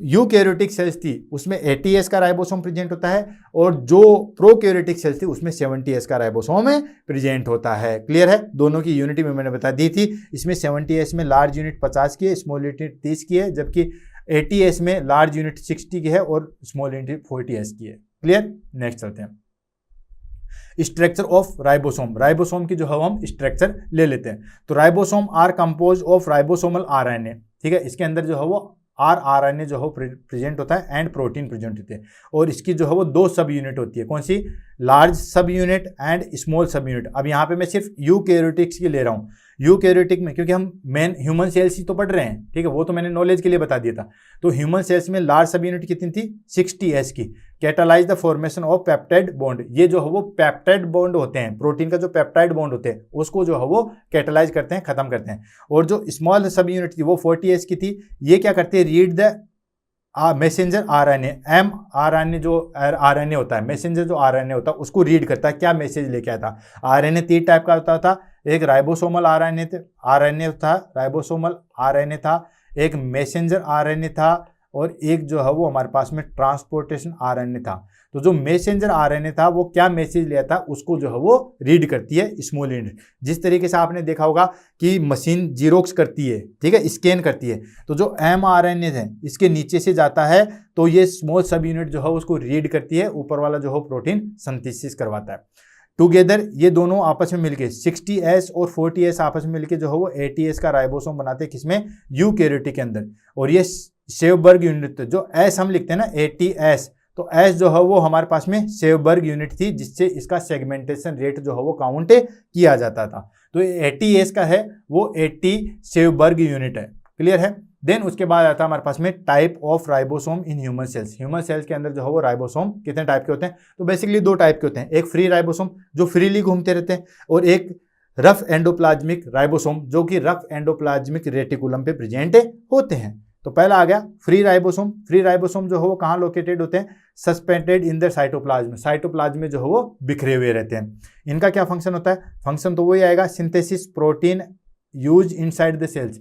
यूकैरियोटिक सेल्स थी उसमें 80S का राइबोसोम प्रेजेंट होता है और जो प्रोकैरियोटिक सेल्स थी उसमें 70S का राइबोसोम प्रेजेंट होता है। क्लियर है? दोनों की यूनिटी में मैंने बता दी थी। इसमें 70S में लार्ज यूनिट 50 की है, स्मॉल यूनिट 30 की है, जबकि 80S में लार्ज यूनिट 60 की है और स्मॉल यूनिट 40S की है। क्लियर? नेक्स्ट चलते हैं। Structure of ribosome. राइबोसोम की जो है हम स्ट्रक्चर ले लेते हैं। तो ribosome are composed of ribosomal RNA। ठीक है, इसके अंदर जो है वो RNA जो है प्रेजेंट होता है एंड प्रोटीन प्रेजेंट होते हैं। और इसकी जो है वो 2 सब यूनिट होती है। कौन सी? Large subunit and small subunit. अब यहाँ पे मैं सिर्फ यूकैरियोटिक्स की ले रहा हूँ। यूकैरियोटिक में क्योंकि हम मेन ह्यूमन सेल्स ही तो पढ़ रहे हैं, ठीक है, वो तो मैंने नॉलेज के लिए बता दिया था। तो ह्यूमन सेल्स में लार्ज सब यूनिट कितनी थी? 60S की। Catalyse the formation of peptide bond. ये जो है वो पेप्टाइड बॉन्ड होते हैं, प्रोटीन का जो पेप्टाइड बॉन्ड होते हैं उसको जो है वो कैटालाइज करते हैं, खत्म करते हैं। और जो स्मॉल सब यूनिट थी वो 40S की थी। ये क्या करते हैं? Read the messenger RNA। mRNA जो RNA होता है, मैसेंजर जो RNA होता है उसको रीड करता है, क्या मैसेज लेके आया था। RNA 3 टाइप का होता था। एक राइबोसोमल RNA था, राइबोसोमल RNA था, एक मैसेंजर RNA था, और एक जो है वो हमारे पास में ट्रांसपोर्टेशन RNA था। तो जो मैसेंजर RNA था वो क्या मैसेज लिया था उसको जो है वो रीड करती है स्मॉल यूनिट। जिस तरीके से आपने देखा होगा कि मशीन जीरोक्स करती है, ठीक है, स्कैन करती है, तो जो mRNA है इसके नीचे से जाता है तो ये स्मॉल सब यूनिट जो है उसको रीड करती है, ऊपर वाला जो है प्रोटीन सिंथेसिस करवाता है। टुगेदर ये दोनों आपस में मिलके 60S और 40S आपस में मिलके जो है वो 80S का राइबोसोम बनाते हैं। किसमें? यूकैरियोटिक के अंदर। और ये शेवबर्ग यूनिट, जो S हम लिखते हैं ना 80S, तो S जो है वो हमारे पास में शेवबर्ग यूनिट थी, जिससे इसका सेगमेंटेशन रेट जो है वो काउंट किया जाता था। तो 80S का है वो 80 शेवबर्ग यूनिट है। क्लियर है? देन उसके बाद आता है हमारे पास में type of ribosome in human sales. Human cells के अंदर जो है वो राइबोसोम कितने टाइप के होते हैं? तो बेसिकली 2 टाइप के होते हैं। एक फ्री राइबोसोम जो फ्रीली घूमते रहते हैं, और एक रफ एंडोप्लाज्मिक राइबोसोम जो कि रफ एंडोप्लाज्मिक रेटिकुलम पे प्रेजेंट होते हैं। तो पहला आ गया फ्री राइबोसोम। फ्री राइबोसोम जो है वो कहाँ लोकेटेड होते हैं? Suspended in the cytoplasm. Cytoplasm में जो है वो बिखरे हुए रहते हैं। इनका क्या फंक्शन होता है? फंक्शन तो वही आएगा, synthesis protein use inside the cells.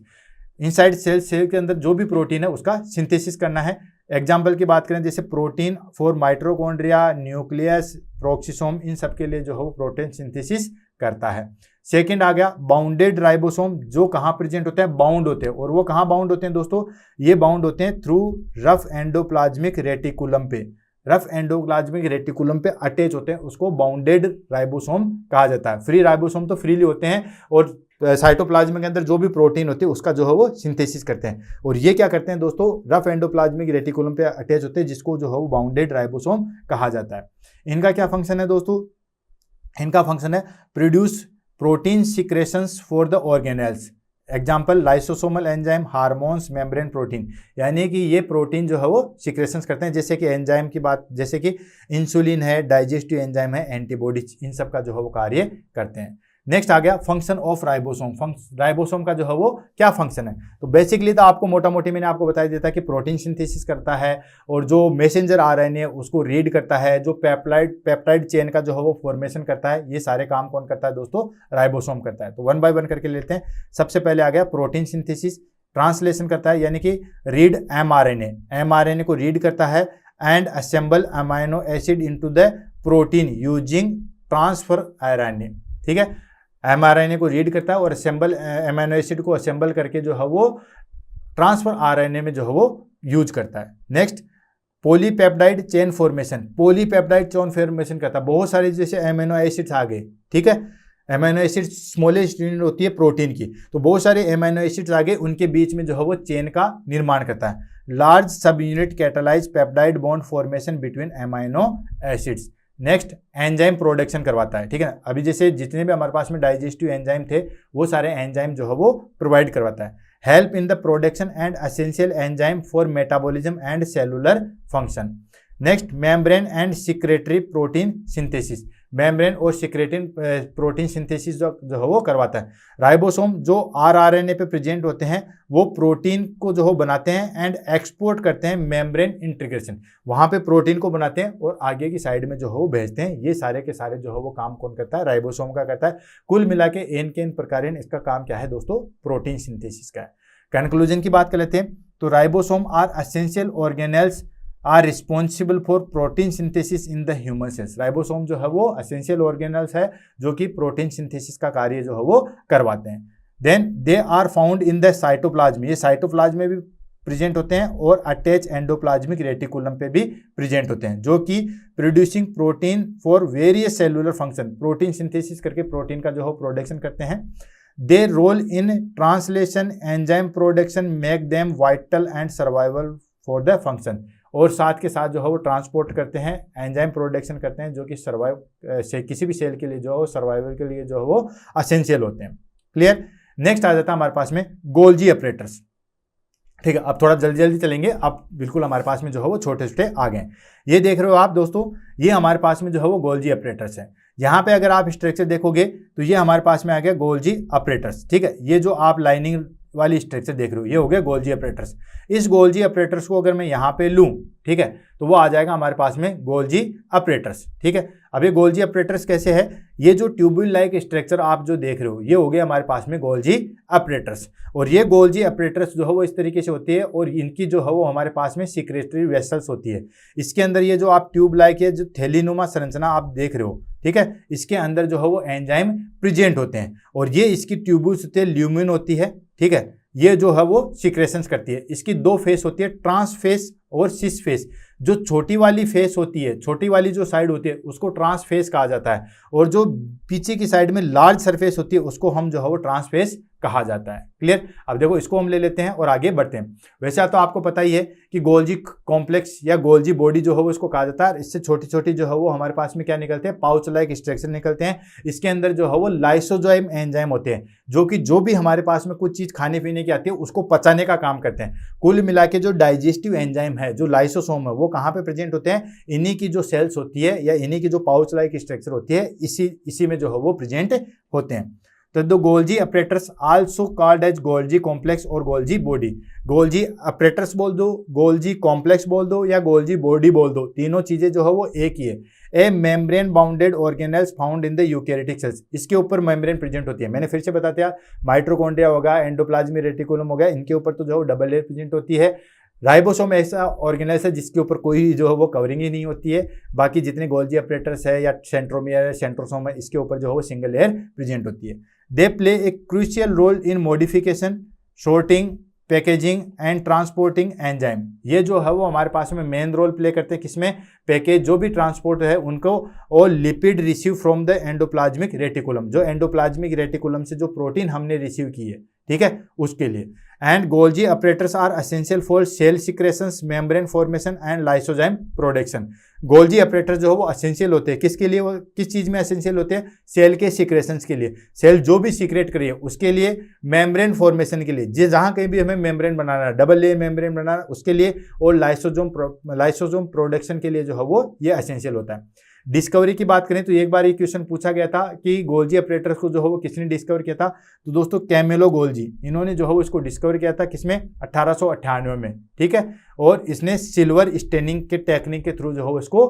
Inside cell के अंदर जो भी प्रोटीन है उसका सिंथेसिस करना है। एग्जाम्पल की बात करें जैसे प्रोटीन फॉर माइटोकॉन्ड्रिया, न्यूक्लियस, प्रोक्सिसोम, इन सब के लिए जो है वो प्रोटीन सिंथेसिस करता है। सेकंड आ गया बाउंडेड राइबोसोम, जो कहाँ प्रेजेंट होते हैं? बाउंड होते हैं। और वो कहाँ बाउंड होते हैं दोस्तों? ये बाउंड होते हैं थ्रू रफ एंडोप्लाज्मिक रेटिकुलम पे। रफ एंडोप्लाज्मिक रेटिकुलम पे अटैच होते हैं, उसको बाउंडेड राइबोसोम कहा जाता है। फ्री राइबोसोम तो फ्रीली होते हैं और साइटोप्लाज्म के अंदर जो भी प्रोटीन होती है उसका जो है वो सिंथेसिस करते हैं। और ये क्या करते हैं दोस्तों? रफ एंडोप्लाज्मिक रेटिकुलम पे अटैच होते हैं, जिसको जो है वो बाउंडेड राइबोसोम कहा जाता है। इनका क्या फंक्शन है दोस्तों? इनका फंक्शन है produce protein secretions for the organelles. Example lysosomal enzyme, hormones, membrane protein. यानी कि ये प्रोटीन जो है वो सिक्रेशंस करते हैं। जैसे कि एंजाइम की बात, जैसे कि इंसुलिन है, डाइजेस्टिव एंजाइम है, एंटीबॉडीज, इन सब का जो है वो कार्य करते हैं। नेक्स्ट आ गया फंक्शन ऑफ राइबोसोम। राइबोसोम का जो है वो क्या फंक्शन है? तो बेसिकली तो आपको मोटा मोटी मैंने आपको बता दिया था कि प्रोटीन सिंथेसिस करता है, और जो मैसेंजर RNA है उसको रीड करता है, जो पेप्टाइड चेन का जो है वो फॉर्मेशन करता है। ये सारे काम कौन करता है दोस्तों? राइबोसोम करता है। तो 1 बाय 1 करके लेते हैं। सबसे पहले आ गया प्रोटीन सिंथेसिस। ट्रांसलेशन करता है, यानी कि रीड mRNA को रीड करता है and assemble amino acid into the protein using transfer RNA। ठीक है, mRNA को रीड करता है और असेंबल अमीनो एसिड को असेंबल करके जो है वो ट्रांसफर RNA में जो है वो यूज करता है। Next polypeptide chain formation. Polypeptide chain formation करता है। बहुत सारे जैसे अमीनो एसिड्स आ गए, ठीक है, अमीनो एसिड स्मॉलेस्ट यूनिट होती है प्रोटीन की, तो बहुत सारे अमीनो एसिड्स आ गए, उनके बीच में जो है वो चेन का निर्माण करता है। लार्ज सब unit catalyse peptide bond formation between amino acids. Next enzyme production करवाता है। ठीक है, अभी जैसे जितने भी हमारे पास में डाइजेस्टिव एंजाइम थे वो सारे एंजाइम जो है वो प्रोवाइड करवाता है। Help in the production and essential enzyme for metabolism and cellular function. Next membrane and secretory protein synthesis. Membrane और सिक्रेटिन प्रोटीन सिंथेसिस जो है वो करवाता है। राइबोसोम जो rRNA पे प्रेजेंट होते हैं वो प्रोटीन को जो है बनाते हैं एंड एक्सपोर्ट करते हैं मेम्ब्रेन इंटीग्रेशन, वहाँ पे प्रोटीन को बनाते हैं और आगे की साइड में जो है वो भेजते हैं। ये सारे के सारे जो है वो काम कौन करता है? राइबोसोम का करता है। कुल मिला के एन प्रकार इसका काम क्या है दोस्तों? प्रोटीन सिंथेसिस का है। कंक्लूजन की बात कर लेते हैं तो ribosome are essential organelles are responsible for protein synthesis in the human cells. Ribosome जो है वो एसेंशियल ऑर्गेनल्स है जो कि प्रोटीन सिंथेसिस का कार्य जो है वो करवाते हैं। Then they are found in the cytoplasm. ये साइटोप्लाज्म में भी प्रेजेंट होते हैं और अटैच एंडोप्लाज्मिक रेटिकुलम पे भी प्रेजेंट होते हैं, जो कि producing protein for various cellular function. Protein synthesis करके प्रोटीन का जो है प्रोडक्शन करते हैं। Their role in translation enzyme production make them vital and survival for the function. और साथ के साथ जो है वो ट्रांसपोर्ट करते हैं, एंजाइम प्रोडक्शन करते हैं, जो कि किसी भी सेल के लिए जो है सर्वाइवल के लिए जो है वो असेंशियल होते हैं। क्लियर। नेक्स्ट आ जाता है हमारे पास में गोल्जी ऑपरेटर्स। ठीक है, अब थोड़ा जल्दी जल्दी चलेंगे, अब बिल्कुल हमारे पास में जो है वो छोटे छोटे आ गए। ये देख रहे हो आप दोस्तों, ये हमारे पास में जो है वो गोल्जी ऑपरेटर्स है। यहाँ पे अगर आप स्ट्रक्चर देखोगे तो ये हमारे पास में आ गया गोल्जी ऑपरेटर्स। ठीक है, ये जो आप लाइनिंग वाली स्ट्रक्चर देख रहे हो ये हो गया गोल्जी ऑपरेटर्स। इस गोल्जी ऑपरेटर्स को अगर मैं यहाँ पे लूँ, ठीक है, तो वो आ जाएगा हमारे पास में गोल्जी ऑपरेटर्स। ठीक है, अब ये गोल्जी ऑपरेटर्स कैसे है, ये जो ट्यूब्यूल लाइक स्ट्रक्चर आप जो देख रहे हो ये हो गया हमारे पास में गोल्जी ऑपरेटर्स। और ये गोल्जी ऑपरेटर्स जो है वो इस तरीके से होती है, और इनकी जो है वो हमारे पास में सिक्रेटरी वेसल्स होती है। इसके अंदर ये जो आप ट्यूब लाइक है जो थैलीनुमा संरचना आप देख रहे हो, ठीक है, इसके अंदर जो है वो एंजाइम प्रेजेंट होते हैं, और ये इसकी ट्यूब्यूल्स होती है, ल्यूमिन होती है। ठीक है, ये जो है वो सिक्रेशंस करती है। इसकी दो फेस होती है, ट्रांस फेस और सिस फेस। जो छोटी वाली फेस होती है, छोटी वाली जो साइड होती है उसको ट्रांस फेस कहा जाता है, और जो पीछे की साइड में लार्ज सरफेस होती है उसको हम जो है वो ट्रांस फेस कहा जाता है। क्लियर। अब देखो इसको हम ले लेते हैं और आगे बढ़ते हैं। वैसे तो आपको पता ही है कि गोल्जी कॉम्प्लेक्स या गोल्जी बॉडी जो है वो इसको कहा जाता है। इससे छोटी छोटी जो है वो हमारे पास में क्या निकलते हैं, पाउच लाइक स्ट्रक्चर निकलते हैं। इसके अंदर जो है वो लाइसोजाइम एंजाइम होते हैं, जो भी हमारे पास में कुछ चीज खाने पीने की आती है उसको पचाने का काम करते हैं। कुल मिला के जो डाइजेस्टिव एंजाइम है, जो लाइसोसोम है, वो कहाँ पे प्रेजेंट होते हैं, इन्हीं की जो सेल्स होती है या इन्हीं की जो पाउच लाइक स्ट्रक्चर होती है इसी में जो है वो प्रेजेंट होते हैं। तो the Golgi apparatus also called as Golgi complex और गोल्जी बॉडी। गोल्जी ऑपरेटर्स बोल दो, गोल्जी कॉम्प्लेक्स बोल दो या गोल्जी बॉडी बोल दो, तीनों चीजें जो है वो एक ही है। ए membrane bounded organelles found in the eukaryotic sales. इसके ऊपर मेम्ब्रेन प्रेजेंट होती है। मैंने फिर से बता दिया, माइटोकॉन्ड्रिया होगा, एंडोप्लाज्मिक रेटिकुलम हो गया, इनके ऊपर तो जो है डबल लेयर प्रेजेंट होती है। राइबोसोम ऐसा ऑर्गेनेल्स है जिसके ऊपर कोई जो है वो कवरिंग ही नहीं होती है। बाकी जितने गोल्जी ऑपरेटर्स है या सेंट्रोमियर है, सेंट्रोसोम है, इसके ऊपर जो है वो सिंगल लेयर प्रेजेंट होती है। They play a crucial role in modification, sorting, packaging and transporting enzyme. ये जो है वो हमारे पास में मेन रोल प्ले करते हैं, किसमें, पैकेज जो भी ट्रांसपोर्ट है उनको, और lipid receive from the endoplasmic reticulum, जो एंडोप्लाज्मिक रेटिकुलम से जो प्रोटीन हमने रिसीव की है, ठीक है, उसके लिए। And Golgi apparatus are essential for cell secretions, membrane formation and lysozyme production. Golgi apparatus जो है वो एसेंशियल होते हैं, किसके लिए, वो किस चीज में एसेंशियल होते हैं, सेल के सिक्रेशंस के लिए। सेल जो भी सीक्रेट करिए उसके लिए, मेम्ब्रेन फॉर्मेशन के लिए, जहां कहीं भी हमें मेम्ब्रेन बनाना है, डबल लेयर मेम्ब्रेन बनाना है उसके लिए, और लाइसोजोम प्रोडक्शन के लिए जो है वो ये एसेंशियल होता है। डिस्कवरी की बात करें तो एक बार ये क्वेश्चन पूछा गया था कि गोल्जी ऑपरेटर्स को जो है वो किसने डिस्कवर किया था, तो दोस्तों कैमिलो गोल्जी, इन्होंने जो है वो इसको डिस्कवर किया था, किसमें, 1898 में। ठीक है, और इसने सिल्वर स्टेनिंग के टेक्निक के थ्रू जो है इसको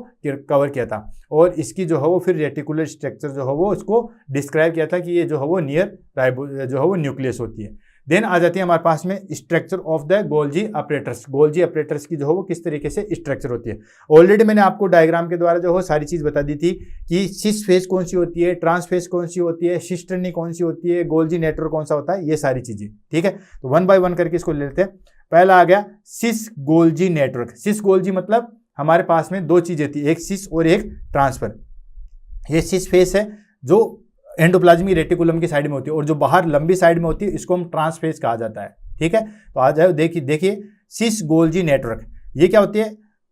कवर किया था, और इसकी जो है वो फिर रेटिकुलर स्ट्रक्चर जो है वो इसको डिस्क्राइब किया था कि ये जो है वो नियर जो है वो न्यूक्लियस होती है। देन आ जाती है हमारे पास में structure of the Golgi operators. Golgi operators की जो है वो किस तरीके से स्ट्रक्चर होती है। ऑलरेडी मैंने आपको डायग्राम के द्वारा जो है सारी चीज बता दी थी कि सिस फेस कौन सी होती है, ट्रांस फेस कौन सी होती है, सिस्टर्नी कौन सी होती है, गोल्जी नेटवर्क कौन सा होता है, ये सारी चीजें। ठीक है, तो वन बाय वन करके इसको ले लेते हैं। पहला आ गया सिस गोल्जी नेटवर्क। सिस गोल्जी मतलब हमारे पास में दो चीजें थी, एक सिस और एक ट्रांसफर। ये सिस फेस है जो एंडोप्लाज्मिक रेटिकुलम की साइड में होती है, और जो बाहर लंबी साइड में होती है इसको हम ट्रांसफेस कहा जाता है। ठीक है, तो आ जाओ देखिए सिस गोल्जी नेटवर्क, ये क्या होती है,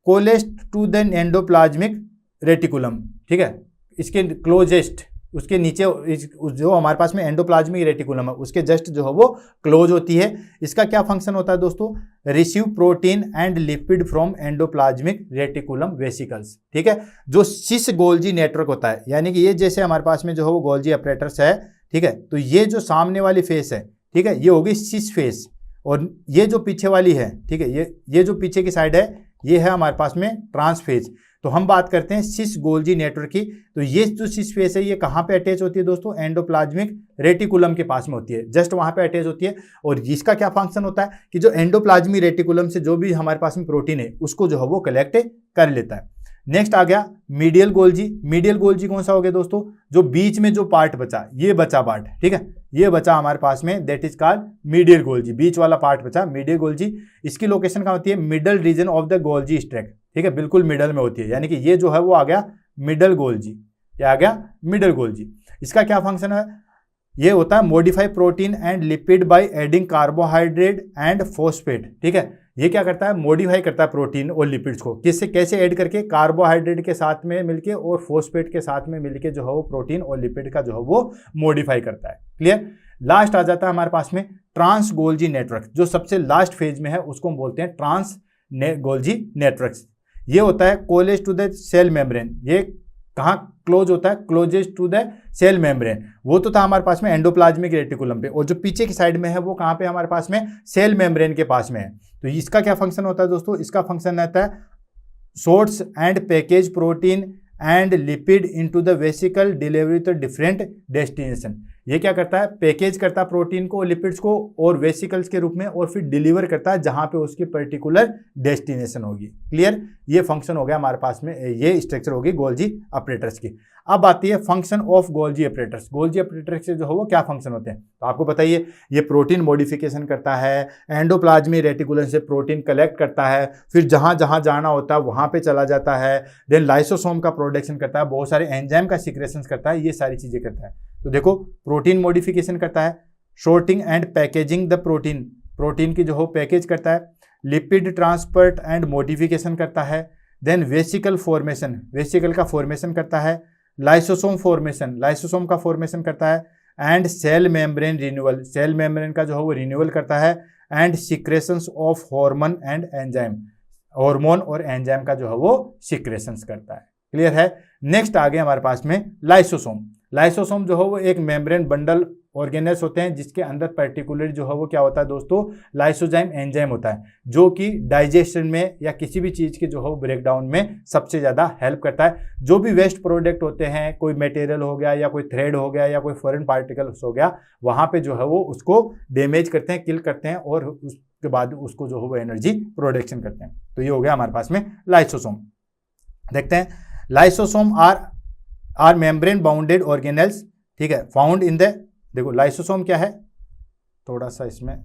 कोलेस्ट टू द एंडोप्लाज्मिक रेटिकुलम। ठीक है, इसके क्लोजेस्ट, उसके नीचे जो हमारे पास में एंडोप्लाज्मिक रेटिकुलम है उसके जस्ट जो है वो क्लोज होती है। इसका क्या फंक्शन होता है दोस्तों, receive protein and lipid from endoplasmic reticulum vesicles. ठीक है, जो सिस गोल्जी नेटवर्क होता है, यानी कि ये जैसे हमारे पास में जो है वो गोल्जी ऑपरेटर्स है, ठीक है, तो ये जो सामने वाली फेस है, ठीक है, ये होगी सिस फेस, और ये जो पीछे वाली है, ठीक है, ये जो पीछे की साइड है ये है हमारे पास में ट्रांस फेज। तो हम बात करते हैं सिस गोल्जी नेटवर्क की। तो ये जो सिस फेस है ये कहाँ पे अटैच होती है दोस्तों, एंडोप्लाज्मिक रेटिकुलम के पास में होती है, जस्ट वहाँ पे अटैच होती है। और इसका क्या फंक्शन होता है कि जो एंडोप्लाज्मिक रेटिकुलम से जो भी हमारे पास में प्रोटीन है उसको जो है वो कलेक्ट कर लेता है। नेक्स्ट आ गया मीडियल गोल्जी। मीडियल गोल्जी कौन सा हो गया दोस्तों, जो बीच में जो पार्ट बचा, ये बचा पार्ट, ठीक है, ये बचा हमारे पास में, that is called medial Golgi. बीच वाला पार्ट बचा मीडियल गोल्जी। इसकी लोकेशन कहाँ होती है, middle region of the Golgi stack. ठीक है, बिल्कुल मिडल में होती है, यानी कि ये जो है वो आ गया मिडल गोल्जी, ये आ गया मिडल गोल्जी। इसका क्या फंक्शन है, ये होता है modify protein and lipid by adding carbohydrate and phosphate, ठीक है। ये क्या करता है, मॉडिफाई करता है प्रोटीन और लिपिड्स को, किससे कैसे ऐड करके, कार्बोहाइड्रेट के साथ में मिलके और फॉस्फेट के साथ में मिलके जो है वो प्रोटीन और लिपिड का जो है वो मॉडिफाई करता है। क्लियर। लास्ट आ जाता है हमारे पास में ट्रांस गोल्जी नेटवर्क, जो सबसे लास्ट फेज में है उसको हम बोलते हैं ट्रांस गोल्जी नेटवर्क। ये होता है close to the cell membrane, ये कहाँ क्लोज होता है, closest to the cell membrane. वो तो था हमारे पास में एंडोप्लाज्मिक रेटिकुलम पे, और जो पीछे की साइड में है वो कहाँ पे हमारे पास में, सेल मेम्ब्रेन के पास में है। तो इसका क्या फंक्शन होता है दोस्तों, इसका फंक्शन रहता है sorts and package protein and lipid into the vesicle delivery to different destination. ये क्या करता है, पैकेज करता है प्रोटीन को, लिपिड्स को और वेसिकल्स के रूप में, और फिर डिलीवर करता है जहां पे उसकी पर्टिकुलर डेस्टिनेशन होगी। क्लियर। ये फंक्शन हो गया हमारे पास में, ये स्ट्रक्चर होगी गोल्जी ऑपरेटर्स की। अब आती है function of Golgi operators. Golgi operators से जो है वो क्या फंक्शन होते हैं, तो आपको बताइए, ये प्रोटीन मॉडिफिकेशन करता है, एंडोप्लाज्मिक रेटिकुलम से प्रोटीन कलेक्ट करता है, फिर जहां जहां जाना होता है वहां पे चला जाता है, देन लाइसोसोम का प्रोडक्शन करता है, बहुत सारे एंजाइम का सीक्रेशन करता है, ये सारी चीजें करता है। तो देखो, प्रोटीन मॉडिफिकेशन करता है, sorting and packaging the protein, protein की जो हो पैकेज करता है, लिपिड ट्रांसपोर्ट एंड मॉडिफिकेशन करता है, देन वेसिकल फॉर्मेशन, वेसिकल का फॉर्मेशन करता है, लाइसोसोम फॉर्मेशन, लाइसोसोम का फॉर्मेशन करता है, and cell membrane renewal, cell membrane का जो है वो रिन्यूअल करता है, and secretions of hormone and enzyme, hormone और एंजाइम का जो है वो सिक्रेशंस करता है। क्लियर है। नेक्स्ट आ गए हमारे पास में लाइसोसोम। लाइसोसोम जो है वो एक मेम्ब्रेन बंडल ऑर्गेनेल्स होते हैं, जिसके अंदर पर्टिकुलर जो है वो क्या होता है दोस्तों, लाइसोजाइम एंजाइम होता है, जो कि डाइजेशन में या किसी भी चीज़ के जो है वो ब्रेकडाउन में सबसे ज़्यादा हेल्प करता है। जो भी वेस्ट प्रोडक्ट होते हैं, कोई मटेरियल हो गया या कोई थ्रेड हो गया या कोई फॉरेन पार्टिकल्स हो गया, वहाँ पे जो है वो उसको डैमेज करते हैं, किल करते हैं, और उसके बाद उसको जो है वो एनर्जी प्रोडक्शन करते हैं। तो ये हो गया हमारे पास में लाइसोसोम। देखते हैं, lysosome are membrane bounded organelles, ठीक है, फाउंड इन द, देखो लाइसोसोम क्या है, थोड़ा सा इसमें,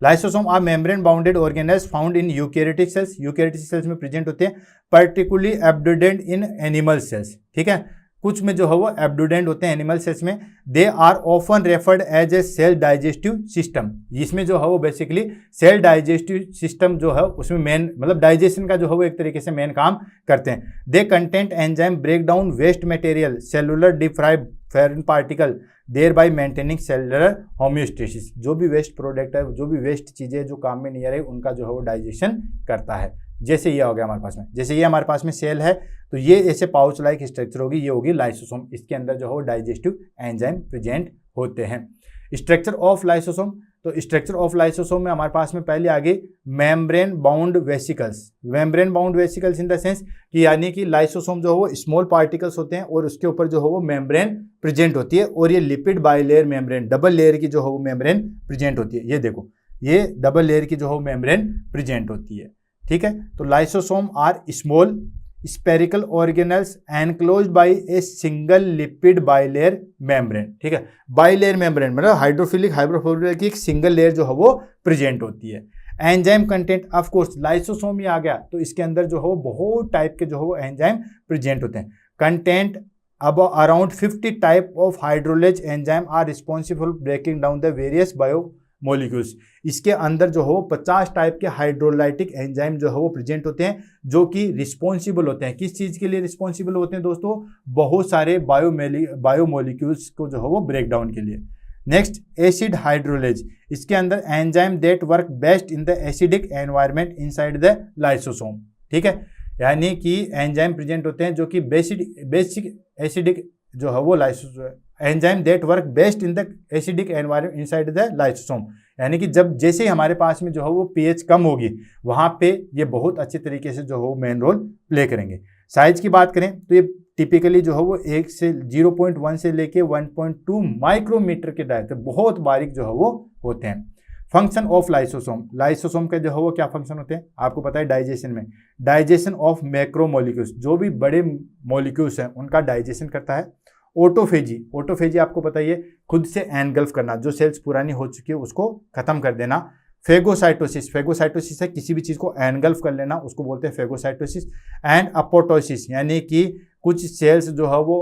lysosome are membrane bounded organelles found in eukaryotic cells, eukaryotic cells में प्रेजेंट होते हैं, particularly abundant in animal cells, ठीक है, कुछ में जो है वो एब्डोडेंट होते हैं एनिमल सेल्स में। They are often referred as a cell digestive system, इसमें जो है वो बेसिकली सेल डाइजेस्टिव सिस्टम जो है उसमें मेन, मतलब डाइजेशन का जो है वो एक तरीके से मेन काम करते हैं। They content enzyme break down waste material, cellular debris foreign particle, thereby maintaining cellular homeostasis. जो भी वेस्ट प्रोडक्ट है, जो भी वेस्ट चीज़ें जो काम में नहीं आ रही, उनका जो है वो डाइजेशन करता है। जैसे ये हो गया हमारे पास में, जैसे ये हमारे पास में सेल है, तो ये ऐसे पाउच लाइक स्ट्रक्चर होगी, ये होगी लाइसोसोम, इसके अंदर जो है वो डाइजेस्टिव एंजाइम प्रेजेंट होते हैं। स्ट्रक्चर ऑफ लाइसोसोम, तो स्ट्रक्चर ऑफ लाइसोसोम में हमारे पास में पहले आ गई membrane bound vesicles. Membrane bound vesicles in the sense कि यानी कि लाइसोसोम जो है वो स्मॉल पार्टिकल्स होते हैं और उसके ऊपर जो है वो मेम्ब्रेन प्रेजेंट होती है, और ये lipid bilayer membrane, double layer की जो है वो मेम्ब्रेन प्रेजेंट होती है। ये देखो, ये डबल लेयर की जो है वो मेम्ब्रेन प्रेजेंट होती है, ठीक है। तो lysosome are small spherical organelles enclosed by a single lipid bilayer membrane, ठीक है। बाइलेयर मेम्ब्रेन मतलब हाइड्रोफिलिक हाइड्रोफोबिक की एक सिंगल लेयर जो है वो प्रेजेंट होती है। Enzyme content, of course lysosome ही आ गया तो इसके अंदर जो है बहुत टाइप के जो है वो एंजाइम प्रेजेंट होते हैं। कंटेंट अब around 50 type of hydrolase enzyme are responsible breaking down the various biomolecules. इसके अंदर जो हो 50 टाइप के हाइड्रोलाइटिक एंजाइम जो है वो प्रेजेंट होते हैं, जो कि रिस्पॉन्सिबल होते हैं। किस चीज़ के लिए रिस्पॉन्सिबल होते हैं दोस्तों? बहुत सारे बायोमोलिक्यूल्स को जो है वो ब्रेक डाउन के लिए। Next, acid hydrolase. इसके अंदर enzyme that work best in the acidic environment inside the lysosome, ठीक है। यानी कि एंजाइम प्रेजेंट होते हैं जो कि बेसिक एसिडिक जो है वो lysosome, enzyme that work best in the acidic environment inside the lysosome. यानी कि जब जैसे ही हमारे पास में जो है वो पीएच कम होगी, वहाँ पे ये बहुत अच्छे तरीके से जो है वो मेन रोल प्ले करेंगे। साइज की बात करें तो ये टिपिकली जो है वो 0.1 से लेके 1.2 माइक्रोमीटर के डायमीटर, बहुत बारीक जो है वो होते हैं। फंक्शन ऑफ लाइसोसोम, लाइसोसोम के जो है वो क्या फंक्शन होते हैं आपको पता है? डाइजेशन में, डाइजेशन ऑफ मैक्रो मॉलिक्यूल्स, जो भी बड़े मॉलिक्यूल्स हैं उनका डाइजेशन करता है। ऑटोफेजी, ऑटोफेजी आपको पता ही है, खुद से एनगल्फ करना, जो सेल्स पुरानी हो चुकी है उसको खत्म कर देना। फेगोसाइटोसिस, फेगोसाइटोसिस है किसी भी चीज़ को एनगल्फ कर लेना, उसको बोलते हैं फेगोसाइटोसिस। एंड अपोटोसिस, यानी कि कुछ सेल्स जो है वो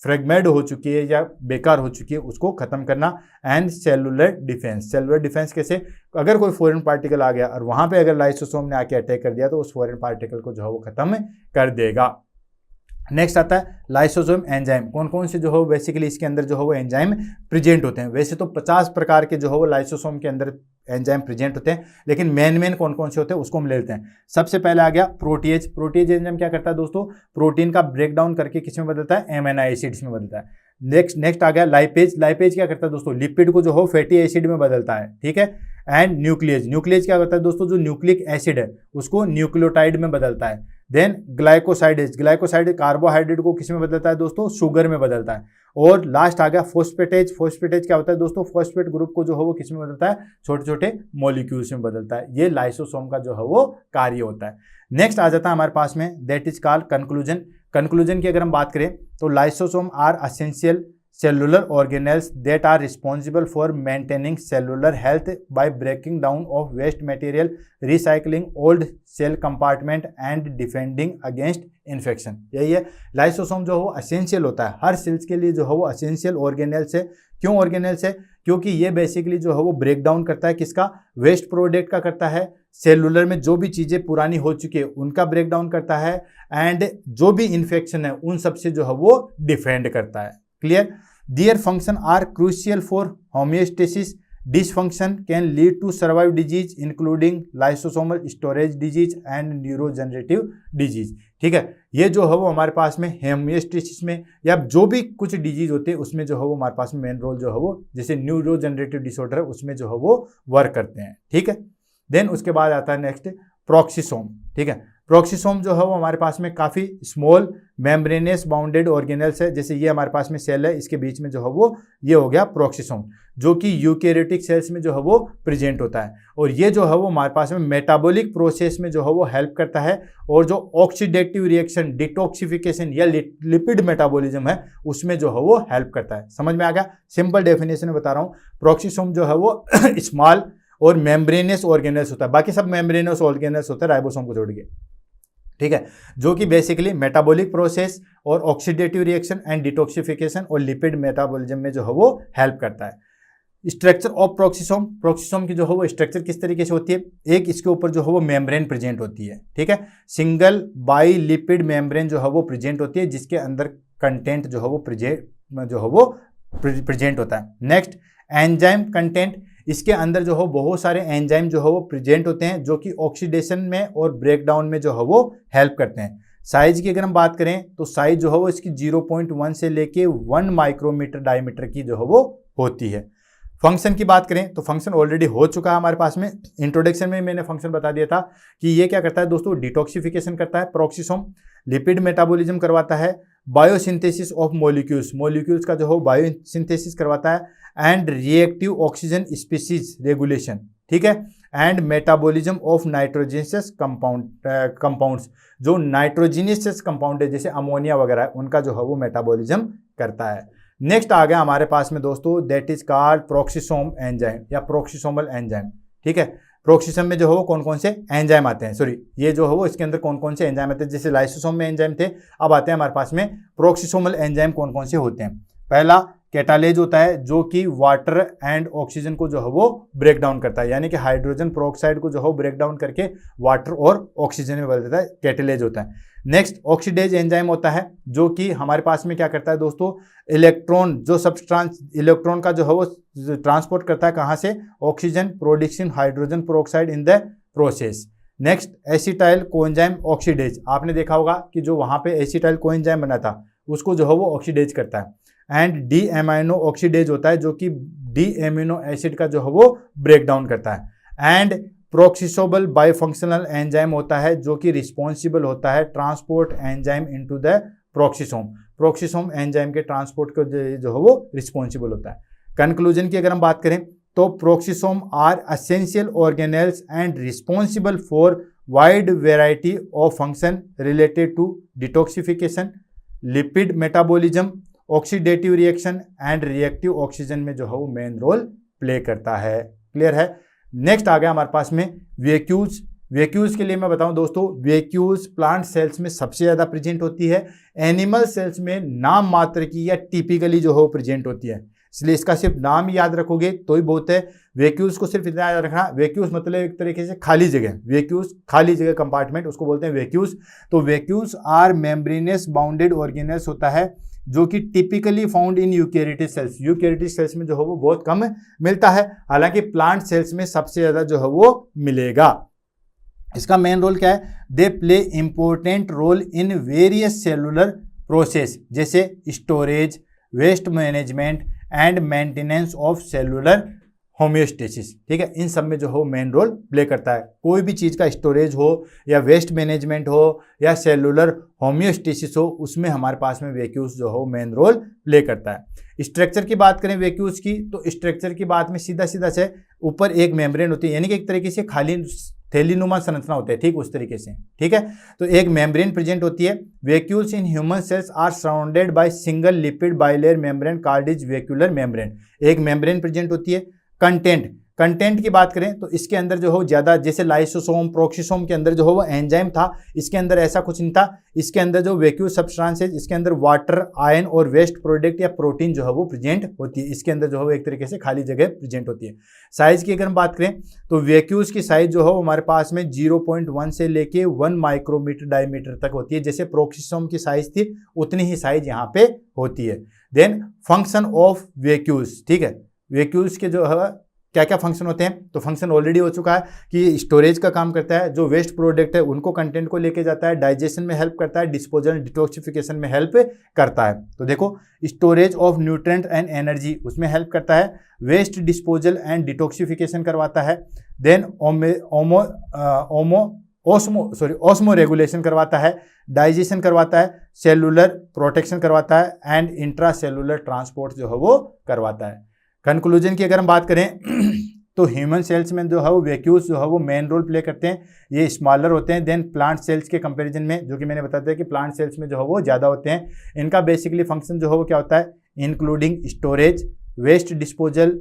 फ्रेगमेंट हो चुकी है या बेकार हो चुकी है उसको खत्म करना। And cellular defence, cellular defence कैसे, अगर कोई फॉरेन पार्टिकल आ गया और वहां पे अगर लाइसोसोम ने आके अटैक कर दिया तो उस फॉरेन पार्टिकल को जो है वो खत्म कर देगा। नेक्स्ट आता है लाइसोसोम एंजाइम। कौन कौन से जो है बेसिकली इसके अंदर जो है वो एंजाइम प्रेजेंट होते हैं। वैसे तो 50 प्रकार के जो है वो लाइसोसोम के अंदर एंजाइम प्रेजेंट होते हैं, लेकिन मेन कौन कौन से होते हैं उसको हम ले लेते हैं। सबसे पहले आ गया प्रोटीएज। प्रोटीएज एंजाइम क्या करता है दोस्तों, प्रोटीन का ब्रेक डाउन करके किस में बदलता है, एमिनो एसिड्स में बदलता है। नेक्स्ट आ गया लाइपेज। लाइपेज क्या करता है दोस्तों, लिपिड को जो हो फैटी एसिड में बदलता है, ठीक है। एंड न्यूक्लियस, न्यूक्लियस क्या करता है दोस्तों, जो न्यूक्लिक एसिड है उसको न्यूक्लियोटाइड में बदलता है। देन ग्लाइकोसाइडेज, ग्लाइकोसाइड कार्बोहाइड्रेट को किस में बदलता है दोस्तों, शुगर में बदलता है। और लास्ट आ गया फोस्फेटेज। फोस्फेटेज क्या होता है दोस्तों, फोस्फेट ग्रुप को जो है वो किस में बदलता है, छोटे छोटे मॉलिक्यूल्स में बदलता है। ये लाइसोसोम का जो है वो कार्य होता है। नेक्स्ट आ जाता है हमारे पास में, that is called conclusion. Conclusion की अगर हम बात करें तो lysosome are essential cellular organelles that are responsible for maintaining cellular health by breaking down of waste material, recycling old cell compartment and defending against infection। यही है, lysosome जो है एसेंशियल होता है हर सेल्स के लिए, जो है वो एसेंशियल ऑर्गेनेल्स है। क्यों ऑर्गेनेल्स है, क्योंकि ये बेसिकली जो है वो ब्रेक डाउन करता है किसका, वेस्ट प्रोडक्ट का करता है। सेलुलर में जो भी चीज़ें पुरानी हो चुकी है उनका ब्रेक डाउन करता है, एंड जो भी इन्फेक्शन है उन सबसे जो है वो डिफेंड करता है। Clear. Their function are crucial for homeostasis. Dysfunction can lead to survive disease including lysosomal storage disease and neurodegenerative disease। ठीक है, ये जो है वो हमारे पास में होमियोस्टेसिस में या जो भी कुछ डिजीज होते हैं उसमें जो है वो हमारे पास में मेन रोल जो है वो, जैसे न्यूरोजेनरेटिव डिसऑर्डर है उसमें जो है वो वर्क करते हैं। ठीक है। देन उसके बाद आता है नेक्स्ट प्रोक्सिसोम। ठीक है, प्रोक्सिसोम जो है वो हमारे पास में काफ़ी स्मॉल मेम्ब्रेनस बाउंडेड ऑर्गेनेल्स है। जैसे ये हमारे पास में सेल है, इसके बीच में जो है वो ये हो गया प्रोक्सिसोम, जो कि यूकैरियोटिक सेल्स में जो है वो प्रेजेंट होता है। और ये जो है वो हमारे पास में मेटाबॉलिक प्रोसेस में जो है वो हेल्प करता है, और जो ऑक्सीडेटिव रिएक्शन, डिटॉक्सिफिकेशन या लिपिड मेटाबॉलिज्म है उसमें जो है वो हेल्प करता है। समझ में आ गया, सिंपल डेफिनेशन में बता रहा हूँ। प्रोक्सिसोम जो है वो स्मॉल और मेम्ब्रेनस ऑर्गेनेल्स होता है, बाकी सब मेम्ब्रेनस ऑर्गेनेल्स होता है राइबोसोम को छोड़ के। ठीक है, जो कि बेसिकली मेटाबॉलिक प्रोसेस और ऑक्सीडेटिव रिएक्शन एंड डिटॉक्सिफिकेशन और लिपिड मेटाबॉलिज्म में जो है वो हेल्प करता है। स्ट्रक्चर ऑफ प्रोक्सिसोम, प्रोक्सिसोम की जो है वो स्ट्रक्चर किस तरीके से होती है, एक इसके ऊपर जो है वो मेम्ब्रेन प्रेजेंट होती है। ठीक है, सिंगल बाई लिपिड मेम्ब्रेन जो है वो प्रेजेंट होती है, जिसके अंदर कंटेंट जो है वो प्रेजेंट होता है। नेक्स्ट एंजाइम कंटेंट, इसके अंदर जो हो बहुत सारे एंजाइम जो है वो प्रेजेंट होते हैं, जो कि ऑक्सीडेशन में और ब्रेक डाउन में जो है वो हेल्प करते हैं। साइज की अगर हम बात करें तो साइज जो है वो इसकी 0.1 से लेके 1 माइक्रोमीटर डायमीटर की जो है वो होती है। फंक्शन की बात करें तो फंक्शन ऑलरेडी हो चुका है हमारे पास में, इंट्रोडक्शन में मैंने फंक्शन बता दिया था कि ये क्या करता है दोस्तों, डिटॉक्सिफिकेशन करता है प्रोक्सिसोम, लिपिड मेटाबॉलिज्म करवाता है, बायोसिंथेसिस ऑफ मॉलिक्यूल्स, मॉलिक्यूल्स का जो हो बायोसिंथेसिस करवाता है, and reactive oxygen species regulation. ठीक है, and metabolism of nitrogenous compounds, जो नाइट्रोजनियस कंपाउंड है जैसे अमोनिया वगैरह है उनका जो है वो मेटाबॉलिज्म करता है। नेक्स्ट आ गया हमारे पास में दोस्तों, दैट इज कॉल्ड प्रोक्सिसोम एंजाइम या प्रोक्सिसोमल एंजाइम। ठीक है, प्रोक्सिसोम में जो है वो कौन कौन से एंजाइम आते हैं, सॉरी ये जो है वो इसके अंदर कौन कौन से एंजाइम आते हैं, जैसे लाइसोसोम में एंजाइम थे, अब आते हैं हमारे पास में प्रोक्सिसोमल एंजाइम कौन कौन से होते हैं। पहला कैटालेज होता है, जो कि वाटर एंड ऑक्सीजन को जो है वो ब्रेक डाउन करता है, यानी कि हाइड्रोजन प्रोक्साइड को जो है ब्रेक डाउन करके वाटर और ऑक्सीजन में बदल देता है, कैटालेज होता है। नेक्स्ट ऑक्सीडेज एंजाइम होता है, जो कि हमारे पास में क्या करता है दोस्तों, इलेक्ट्रॉन जो सब्सटेंस इलेक्ट्रॉन का जो है वो ट्रांसपोर्ट करता है, कहाँ से, oxygen production hydrogen peroxide in the process. Next acetyl coenzyme oxidase, आपने देखा होगा कि जो वहाँ पे एसिटाइल कोएंजाइम बना था उसको जो है वो ऑक्सीडेज करता है। एंड डी एमाइनो ऑक्सीडेज होता है, जो कि डी एमिनो एसिड का जो है वो ब्रेक डाउन करता है। एंड प्रोक्सिसोबल बाइफंक्शनल एंजाइम होता है, जो कि रिस्पॉन्सिबल होता है transport enzyme into the peroxisome, peroxisome enzyme के ट्रांसपोर्ट को जो है वो रिस्पॉन्सिबल होता है। कंक्लूजन की अगर हम बात करें तो peroxisome are essential organelles and responsible for wide variety of function related to detoxification, lipid metabolism, oxidative reaction and reactive oxygen में जो है वो मेन रोल प्ले करता है। क्लियर है। नेक्स्ट आ गया हमारे पास में वैक्यूल्स। वैक्यूल्स के लिए मैं बताऊं दोस्तों, वैक्यूल्स प्लांट सेल्स में सबसे ज्यादा प्रेजेंट होती है, एनिमल सेल्स में नाम मात्र की या टिपिकली जो है प्रेजेंट होती है, इसलिए इसका सिर्फ नाम याद रखोगे तो ही बहुत है। वैक्यूल्स को सिर्फ इतना याद रखना, वैक्यूल्स मतलब एक तरीके से खाली जगह, वैक्यूल्स खाली जगह कंपार्टमेंट, उसको बोलते हैं वैक्यूल्स। तो vacuoles are membranous bounded organelles होता है जो कि typically found in eukaryotic cells, eukaryotic cells में जो है वो बहुत कम मिलता है, हालांकि प्लांट सेल्स में सबसे ज्यादा जो है वो मिलेगा। इसका मेन रोल क्या है, they play important role in various cellular process जैसे storage, waste management and maintenance of cellular homeostasis, ठीक है, इन सब में जो हो मेन रोल प्ले करता है। कोई भी चीज़ का स्टोरेज हो या वेस्ट मैनेजमेंट हो या सेलुलर होम्योस्टेसिस हो, उसमें हमारे पास में वैक्यूल्स जो हो मेन रोल प्ले करता है। स्ट्रक्चर की बात करें वैक्यूल्स की, तो स्ट्रक्चर की बात में सीधा सीधा से ऊपर एक मेम्ब्रेन होती है, यानी कि एक तरीके से खाली थैलीनुमा संरचना होता है, ठीक उस तरीके से, ठीक है। तो एक मेम्ब्रेन प्रेजेंट होती है। Vacuoles in human cells are surrounded by single lipid bilayer membrane called is vacuolar membrane, एक मेम्ब्रेन प्रेजेंट होती है। कंटेंट की बात करें तो इसके अंदर जो हो ज्यादा, जैसे लाइसोसोम प्रोक्सिसोम के अंदर जो हो वो एंजाइम था, इसके अंदर ऐसा कुछ नहीं था। इसके अंदर जो वैक्यूल सब्सटेंस है, इसके अंदर वाटर, आयन और वेस्ट प्रोडक्ट या प्रोटीन जो है वो प्रेजेंट होती है, इसके अंदर जो है वो एक तरीके से खाली जगह प्रेजेंट होती है। साइज की अगर हम बात करें तो वैक्यूल्स की साइज जो है हमारे पास में 0.1 से लेके 1 माइक्रोमीटर डायमीटर तक होती है, जैसे प्रोक्सिसोम की साइज थी उतनी ही साइज यहाँ पे होती है। देन फंक्शन ऑफ वैक्यूल्स, ठीक है, वैक्यूल्स के जो है क्या क्या फंक्शन होते हैं, तो फंक्शन ऑलरेडी हो चुका है कि स्टोरेज का काम करता है, जो वेस्ट प्रोडक्ट है उनको कंटेंट को लेके जाता है, डाइजेशन में हेल्प करता है, डिस्पोजल डिटॉक्सिफिकेशन में हेल्प करता है। तो देखो storage of nutrient and energy उसमें हेल्प करता है, वेस्ट डिस्पोजल एंड डिटॉक्सिफिकेशन करवाता है, देन ऑस्मो रेगुलेशन करवाता है, डाइजेशन करवाता है, सेलुलर प्रोटेक्शन करवाता है एंड इंट्रा सेलुलर ट्रांसपोर्ट जो है वो करवाता है। कंक्लूजन की अगर हम बात करें तो ह्यूमन सेल्स में जो है वो वैक्यूल्स जो है वो मेन रोल प्ले करते हैं, ये स्मॉलर होते हैं देन प्लांट सेल्स के कंपैरिजन में, जो कि मैंने बताया था कि प्लांट सेल्स में जो है वो ज़्यादा होते हैं। इनका बेसिकली फंक्शन जो है वो क्या होता है, इंक्लूडिंग स्टोरेज, वेस्ट डिस्पोजल,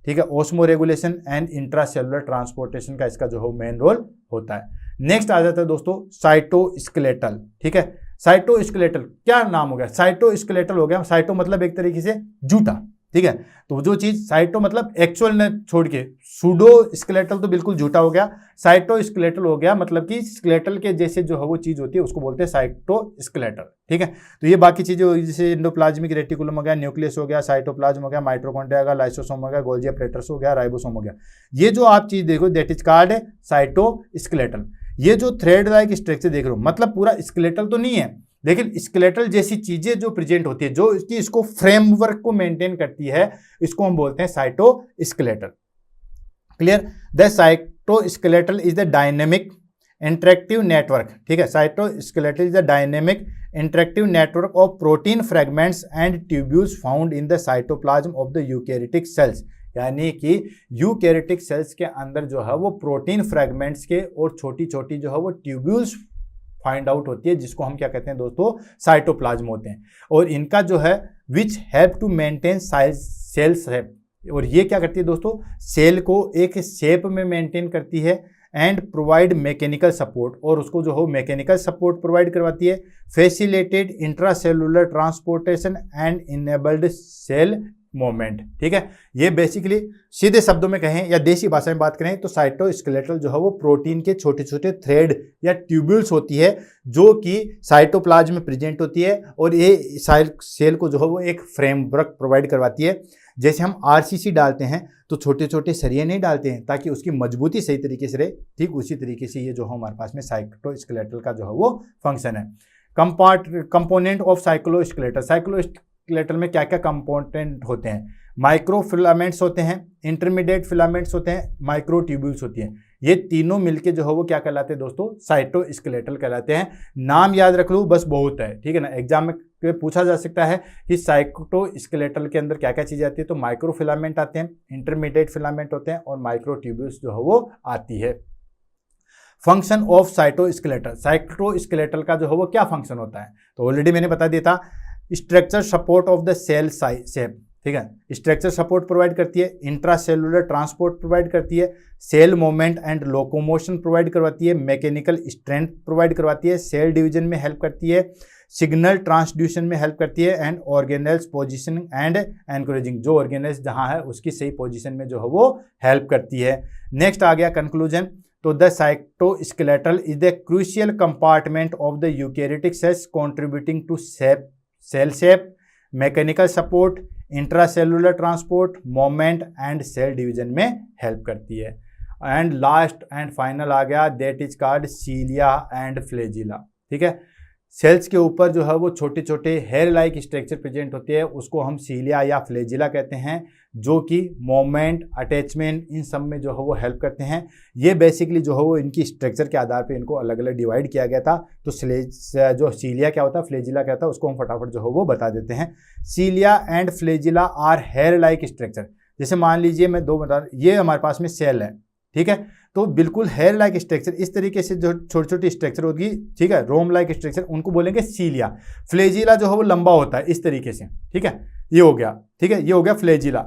ठीक है, osmo regulation and intra cellular transportation का इसका जो है मेन रोल होता है। नेक्स्ट आ जाता है दोस्तों साइटोस्केलेटल, ठीक है, साइटोस्केलेटल क्या नाम हो गया, साइटोस्केलेटल हो गया, साइटो मतलब एक तरीके से जूता, ठीक है, तो जो चीज साइटो मतलब एक्चुअल ने छोड़ के, सूडो स्केलेटल तो बिल्कुल झूठा हो गया, साइटो स्केलेटल हो गया, मतलब कि स्केलेटल के जैसे जो है वो चीज होती है उसको बोलते हैं साइटो स्केलेटल, ठीक है। तो ये बाकी चीजें जैसे एंडोप्लाज्मिक रेटिकुलम हो गया, न्यूक्लियस हो गया, साइटोप्लाज्म हो गया, माइटोकॉन्ड्रिया हो गया, लाइसोसोम हो गया, गोल्जी apparatus हो गया, राइबोसोम हो गया, ये जो आप चीज देखो that is called cytoskeletal. ये जो थ्रेड लाइक स्ट्रक्चर देख रहे हो मतलब पूरा स्केलेटल तो नहीं है, लेकिन स्केलेटल जैसी चीजें जो प्रेजेंट होती है, जो इसको फ्रेमवर्क को मेंटेन करती है, इसको हम बोलते हैं cytoskeletal. Clear, the cytoskeletal is the dynamic interactive network, ठीक है, cytoskeletal is the dynamic interactive network of protein fragments and tubules found in the cytoplasm of the eukaryotic sales, यानी कि यूकैरियोटिक सेल्स के अंदर जो है वो प्रोटीन फ्रेगमेंट्स के और छोटी छोटी जो है वो ट्यूब्यूल्स फाइंड आउट होती है, जिसको हम क्या कहते हैं दोस्तों, साइटोप्लाज्म होते हैं। और इनका जो है which help to maintain cell shape, और ये क्या करती है दोस्तों, सेल को एक शेप में मेंटेन करती है एंड प्रोवाइड मैकेनिकल सपोर्ट, और उसको जो हो मैकेनिकल सपोर्ट प्रोवाइड करवाती है, facilitated intracellular transportation and enabled cell movement, ठीक है। ये बेसिकली सीधे शब्दों में कहें या देसी भाषा में बात करें तो साइटोस्केलेटल जो है वो प्रोटीन के छोटे छोटे थ्रेड या ट्यूब्यूल्स होती है जो कि साइटोप्लाज्म में प्रेजेंट होती है, और ये सेल को जो है वो एक फ्रेमवर्क प्रोवाइड करवाती है। जैसे हम आरसीसी डालते हैं तो छोटे छोटे सरिये नहीं डालते हैं ताकि उसकी मजबूती सही तरीके से रहे, ठीक उसी तरीके से ये जो है हमारे पास में साइटोस्केलेटल का जो है वो फंक्शन है। कंपोनेंट ऑफ साइक्लोस्केलेटल में क्या क्या कंपोनेंट होते हैं, माइक्रो फिलामेंट्स होते हैं, इंटरमीडिएट फिलामेंट्स होते हैं, माइक्रो ट्यूब्यूल्स होती हैं, ये तीनों मिलके जो है वो क्या कहलाते हैं दोस्तों, साइटोस्केलेटल कहलाते हैं। नाम याद रख लो बस बहुत है, ठीक है ना, एग्जाम में पूछा जा सकता है कि साइटोस्केलेटल के अंदर क्या क्या चीजें आती है, तो माइक्रो फिलामेंट आते हैं, इंटरमीडिएट फिलामेंट होते हैं और माइक्रो ट्यूब्यूल्स जो है वो आती है। फंक्शन ऑफ साइटोस्केलेटल का जो है वो क्या फंक्शन होता है, तो ऑलरेडी मैंने बता दिया था, structure support of the cell shape, ठीक है, स्ट्रक्चर सपोर्ट प्रोवाइड करती है, इंट्रा सेलुलर ट्रांसपोर्ट प्रोवाइड करती है, cell moment and locomotion provide करवाती है, मैकेनिकल स्ट्रेंथ प्रोवाइड करवाती है, सेल डिवीजन में हेल्प करती है, सिग्नल ट्रांसड्यूशन में हेल्प करती है, एंड ऑर्गेनेल्स पोजीशनिंग एंड एनकोरेजिंग, जो ऑर्गेनेल्स जहां है उसकी सही पोजीशन में जो है वो हेल्प करती है। नेक्स्ट आ गया कंक्लूजन। तो the cytoskeletal is the crucial compartment of the eukaryotic cells contributing to cell shape, mechanical support, intracellular transport, moment and cell division में हेल्प करती है। एंड लास्ट एंड फाइनल आ गया, that is called cilia and flagella. ठीक है, sales के ऊपर जो है वो छोटे छोटे हेयर लाइक स्ट्रक्चर प्रेजेंट होते हैं, उसको हम सीलिया या फ्लैजिला कहते हैं, जो कि मोमेंट, अटैचमेंट, इन सब में जो है वो हेल्प करते हैं। ये बेसिकली जो है वो इनकी स्ट्रक्चर के आधार पे इनको अलग अलग डिवाइड किया गया था। तो जो सीलिया क्या होता है, फ्लैजिला क्या होता है, उसको हम फटाफट जो है वो बता देते हैं। Cilia and flagella are hair like structure. जैसे मान लीजिए मैं दो बता, ये हमारे पास में सेल है, ठीक है, तो बिल्कुल हेयर लाइक स्ट्रक्चर इस तरीके से जो छोटी छोटी स्ट्रक्चर होगी, ठीक है, रोम लाइक स्ट्रक्चर, उनको बोलेंगे सीलिया। फ्लैजिला जो है वो लंबा होता है इस तरीके से, ठीक है, ये हो गया, ठीक है, ये हो गया फ्लैजिला।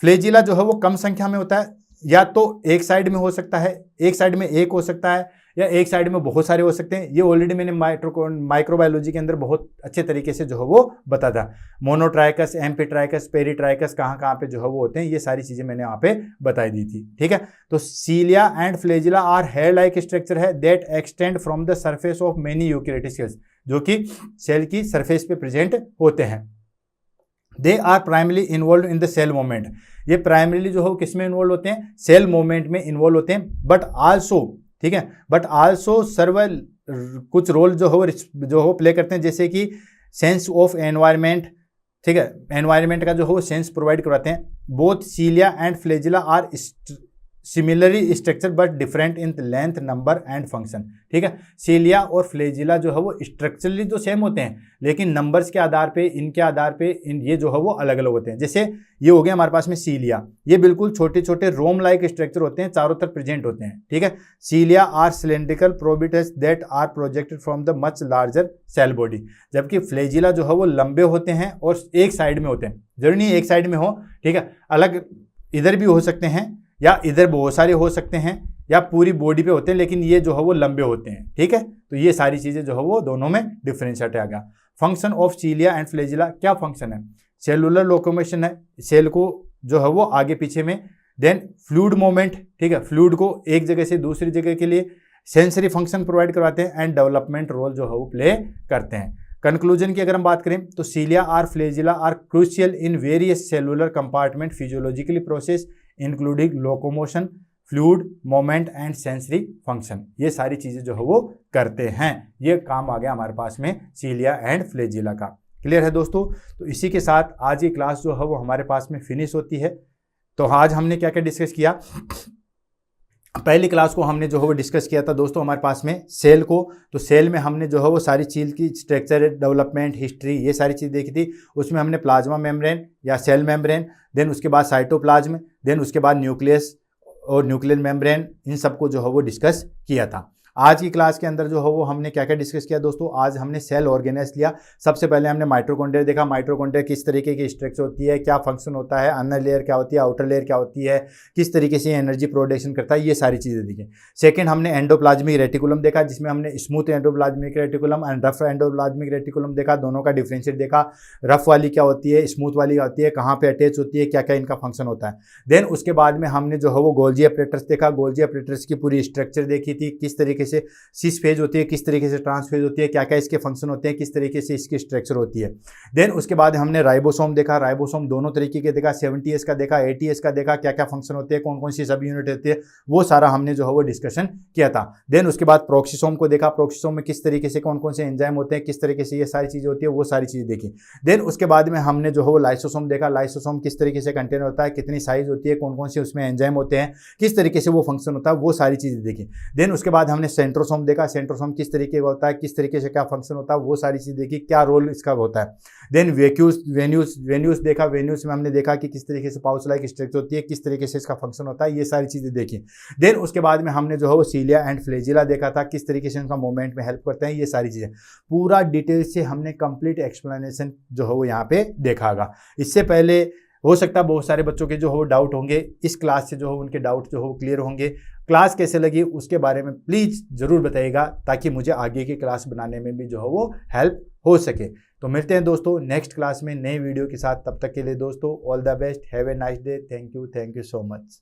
फ्लैजिला जो है वो कम संख्या में होता है, या तो एक साइड में हो सकता है, एक साइड में एक हो सकता है, या एक साइड में बहुत सारे हो सकते हैं। ये ऑलरेडी मैंने माइक्रोबायोलॉजी के अंदर बहुत अच्छे तरीके से जो है वो बता था। मोनोट्राइकस, एम्फीट्राइकस, पेरीट्राइकस कहाँ कहाँ पे जो है वो होते हैं, ये सारी चीजें मैंने यहाँ पे बताई दी थी। ठीक है, तो cilia and flagella are hair like structure है that extend from the surface of many eukaryotic cells, जो कि सेल की सरफेस पे प्रेजेंट होते हैं। They are primarily involve in the cell movement. ये प्राइमरीली जो है किस में इन्वॉल्व होते हैं, सेल मूवमेंट में इन्वॉल्व होते हैं, बट आल्सो, ठीक है, बट आल्सो सर्व कुछ रोल जो हो प्ले करते हैं, जैसे कि सेंस ऑफ एनवायरनमेंट, ठीक है, एनवायरनमेंट का जो हो सेंस प्रोवाइड करवाते हैं। Both cilia and flagella are similarly structure but different in length, number and function. ठीक है, सीलिया और फ्लैजिला जो है वो स्ट्रक्चरली तो सेम होते हैं, लेकिन नंबर्स के आधार पे, इनके आधार पे ये जो है वो अलग अलग होते हैं। जैसे ये हो गया हमारे पास में सीलिया, ये बिल्कुल छोटे छोटे रोम लाइक स्ट्रक्चर होते हैं, चारों तरफ प्रेजेंट होते हैं। ठीक है, cilia are cylindrical probits that are projected from the much larger cell body, जबकि फ्लैजिला जो है वो लंबे होते हैं और एक साइड में होते हैं। जरूरी नहीं एक साइड में हो, ठीक है, अलग इधर भी हो सकते हैं, या इधर बहुत सारे हो सकते हैं, या पूरी बॉडी पे होते हैं, लेकिन ये जो है वो लंबे होते हैं। ठीक है, तो ये सारी चीजें जो है वो दोनों में डिफरेंशिएट आ गया। फंक्शन ऑफ सीलिया एंड फ्लैजिला, क्या फंक्शन है, सेलुलर लोकोमोशन है, सेल को जो है वो आगे पीछे में, देन फ्लूइड मूवमेंट, ठीक है, फ्लूइड को एक जगह से दूसरी जगह के लिए सेंसरी फंक्शन प्रोवाइड करवाते हैं, एंड डेवलपमेंट रोल जो है वो प्ले करते हैं। कंक्लूजन की अगर हम बात करें तो cilia or flagella are crucial in various cellular compartment physiologically process including locomotion, fluid movement and sensory function. ये सारी चीजें जो है वो करते हैं। ये काम आ गया हमारे पास में सीलिया एंड फ्लैजिला का। क्लियर है दोस्तों? तो इसी के साथ आज ये क्लास जो है वो हमारे पास में फिनिश होती है। तो आज हमने क्या क्या डिस्कस किया, पहली क्लास को हमने जो है वो डिस्कस किया था दोस्तों हमारे पास में सेल को। तो सेल में हमने जो है वो सारी चीज़ की स्ट्रक्चर, डेवलपमेंट, हिस्ट्री, ये सारी चीज़ देखी थी। उसमें हमने प्लाज्मा मेम्ब्रेन या सेल मेम्ब्रेन, देन उसके बाद साइटोप्लाज्म, देन उसके बाद न्यूक्लियस और न्यूक्लियर मेम्ब्रेन, इन सबको जो है वो डिस्कस किया था। आज की क्लास के अंदर जो है वो हमने क्या क्या डिस्कस किया दोस्तों, आज हमने सेल ऑर्गेनेल्स लिया। सबसे पहले हमने माइटोकॉन्ड्रिया देखा, माइटोकॉन्ड्रिया किस तरीके की स्ट्रक्चर होती है, क्या फंक्शन होता है, इनर लेयर क्या होती है, आउटर लेयर क्या होती है, किस तरीके से एनर्जी प्रोडक्शन करता है, ये सारी चीज़ें देखी। सेकंड हमने एंडोप्लाज्मिक रेटिकुलम देखा, जिसमें हमने smooth endoplasmic reticulum and rough endoplasmic reticulum देखा, दोनों का डिफरेंशिएट देखा। रफ वाली क्या होती है, स्मूथ वाली क्या होती है, कहाँ पे अटैच होती है, क्या क्या इनका फंक्शन होता है। देन उसके बाद में हमने जो है वो गोल्जी अपरेटस देखा, गोल्जी अपरेटस की पूरी स्ट्रक्चर देखी थी, किस तरीके से सिस फेज होती है, किस तरीके से ट्रांस फेज होती है, क्या क्या इसके फंक्शन होते हैं, किस तरीके से इसकी स्ट्रक्चर होती है। देन उसके बाद हमने राइबोसोम देखा, राइबोसोम दोनों तरीके के देखा, 70S का देखा, 80S का देखा, क्या क्या फंक्शन होते हैं, कौन कौन सी सब यूनिट होती है, वो सारा हमने जो है वो डिस्कशन किया था। देन उसके बाद प्रोक्सिसोम को देखा, प्रोक्सिसोम में किस तरीके से कौन कौन से एंजाइम होते हैं, किस तरीके से ये सारी चीज़ें होती है, वो सारी चीज़ें देखी। देन उसके बाद में हमने जो है वो लाइसोसोम देखा, लाइसोसोम किस तरीके से कंटेनर होता है, कितनी साइज होती है, कौन कौन से उसमें एंजाइम होते हैं, किस तरीके से वो फंक्शन होता है, वो सारी चीज़ें देखी। देन उसके बाद हमने सेंट्रोसोम देखा, सेंट्रोसोम किस तरीके का होता है, किस तरीके से क्या फंक्शन होता है, वो सारी चीज़ देखी, क्या रोल इसका होता है। देन वेन्यूस देखा, वेन्यूस में हमने देखा कि किस तरीके से पाउच लाइक स्ट्रक्चर होती है, किस तरीके से इसका फंक्शन होता है, ये सारी चीज़ें देखी। देन उसके बाद में हमने जो है वो सीलिया एंड फ्लैजिला देखा था, किस तरीके से उनका मूवमेंट में हेल्प करते हैं, ये सारी चीज़ें पूरा डिटेल से हमने कंप्लीट एक्सप्लेनेशन जो है वो यहाँ पे देखा होगा। इससे पहले हो सकता है बहुत सारे बच्चों के जो हो डाउट होंगे, इस क्लास से जो हो उनके डाउट जो हो क्लियर होंगे। क्लास कैसे लगी उसके बारे में प्लीज़ ज़रूर बताइएगा, ताकि मुझे आगे की क्लास बनाने में भी जो है वो हेल्प हो सके। तो मिलते हैं दोस्तों नेक्स्ट क्लास में नए वीडियो के साथ। तब तक के लिए दोस्तों all the best, have a nice day, thank you so much.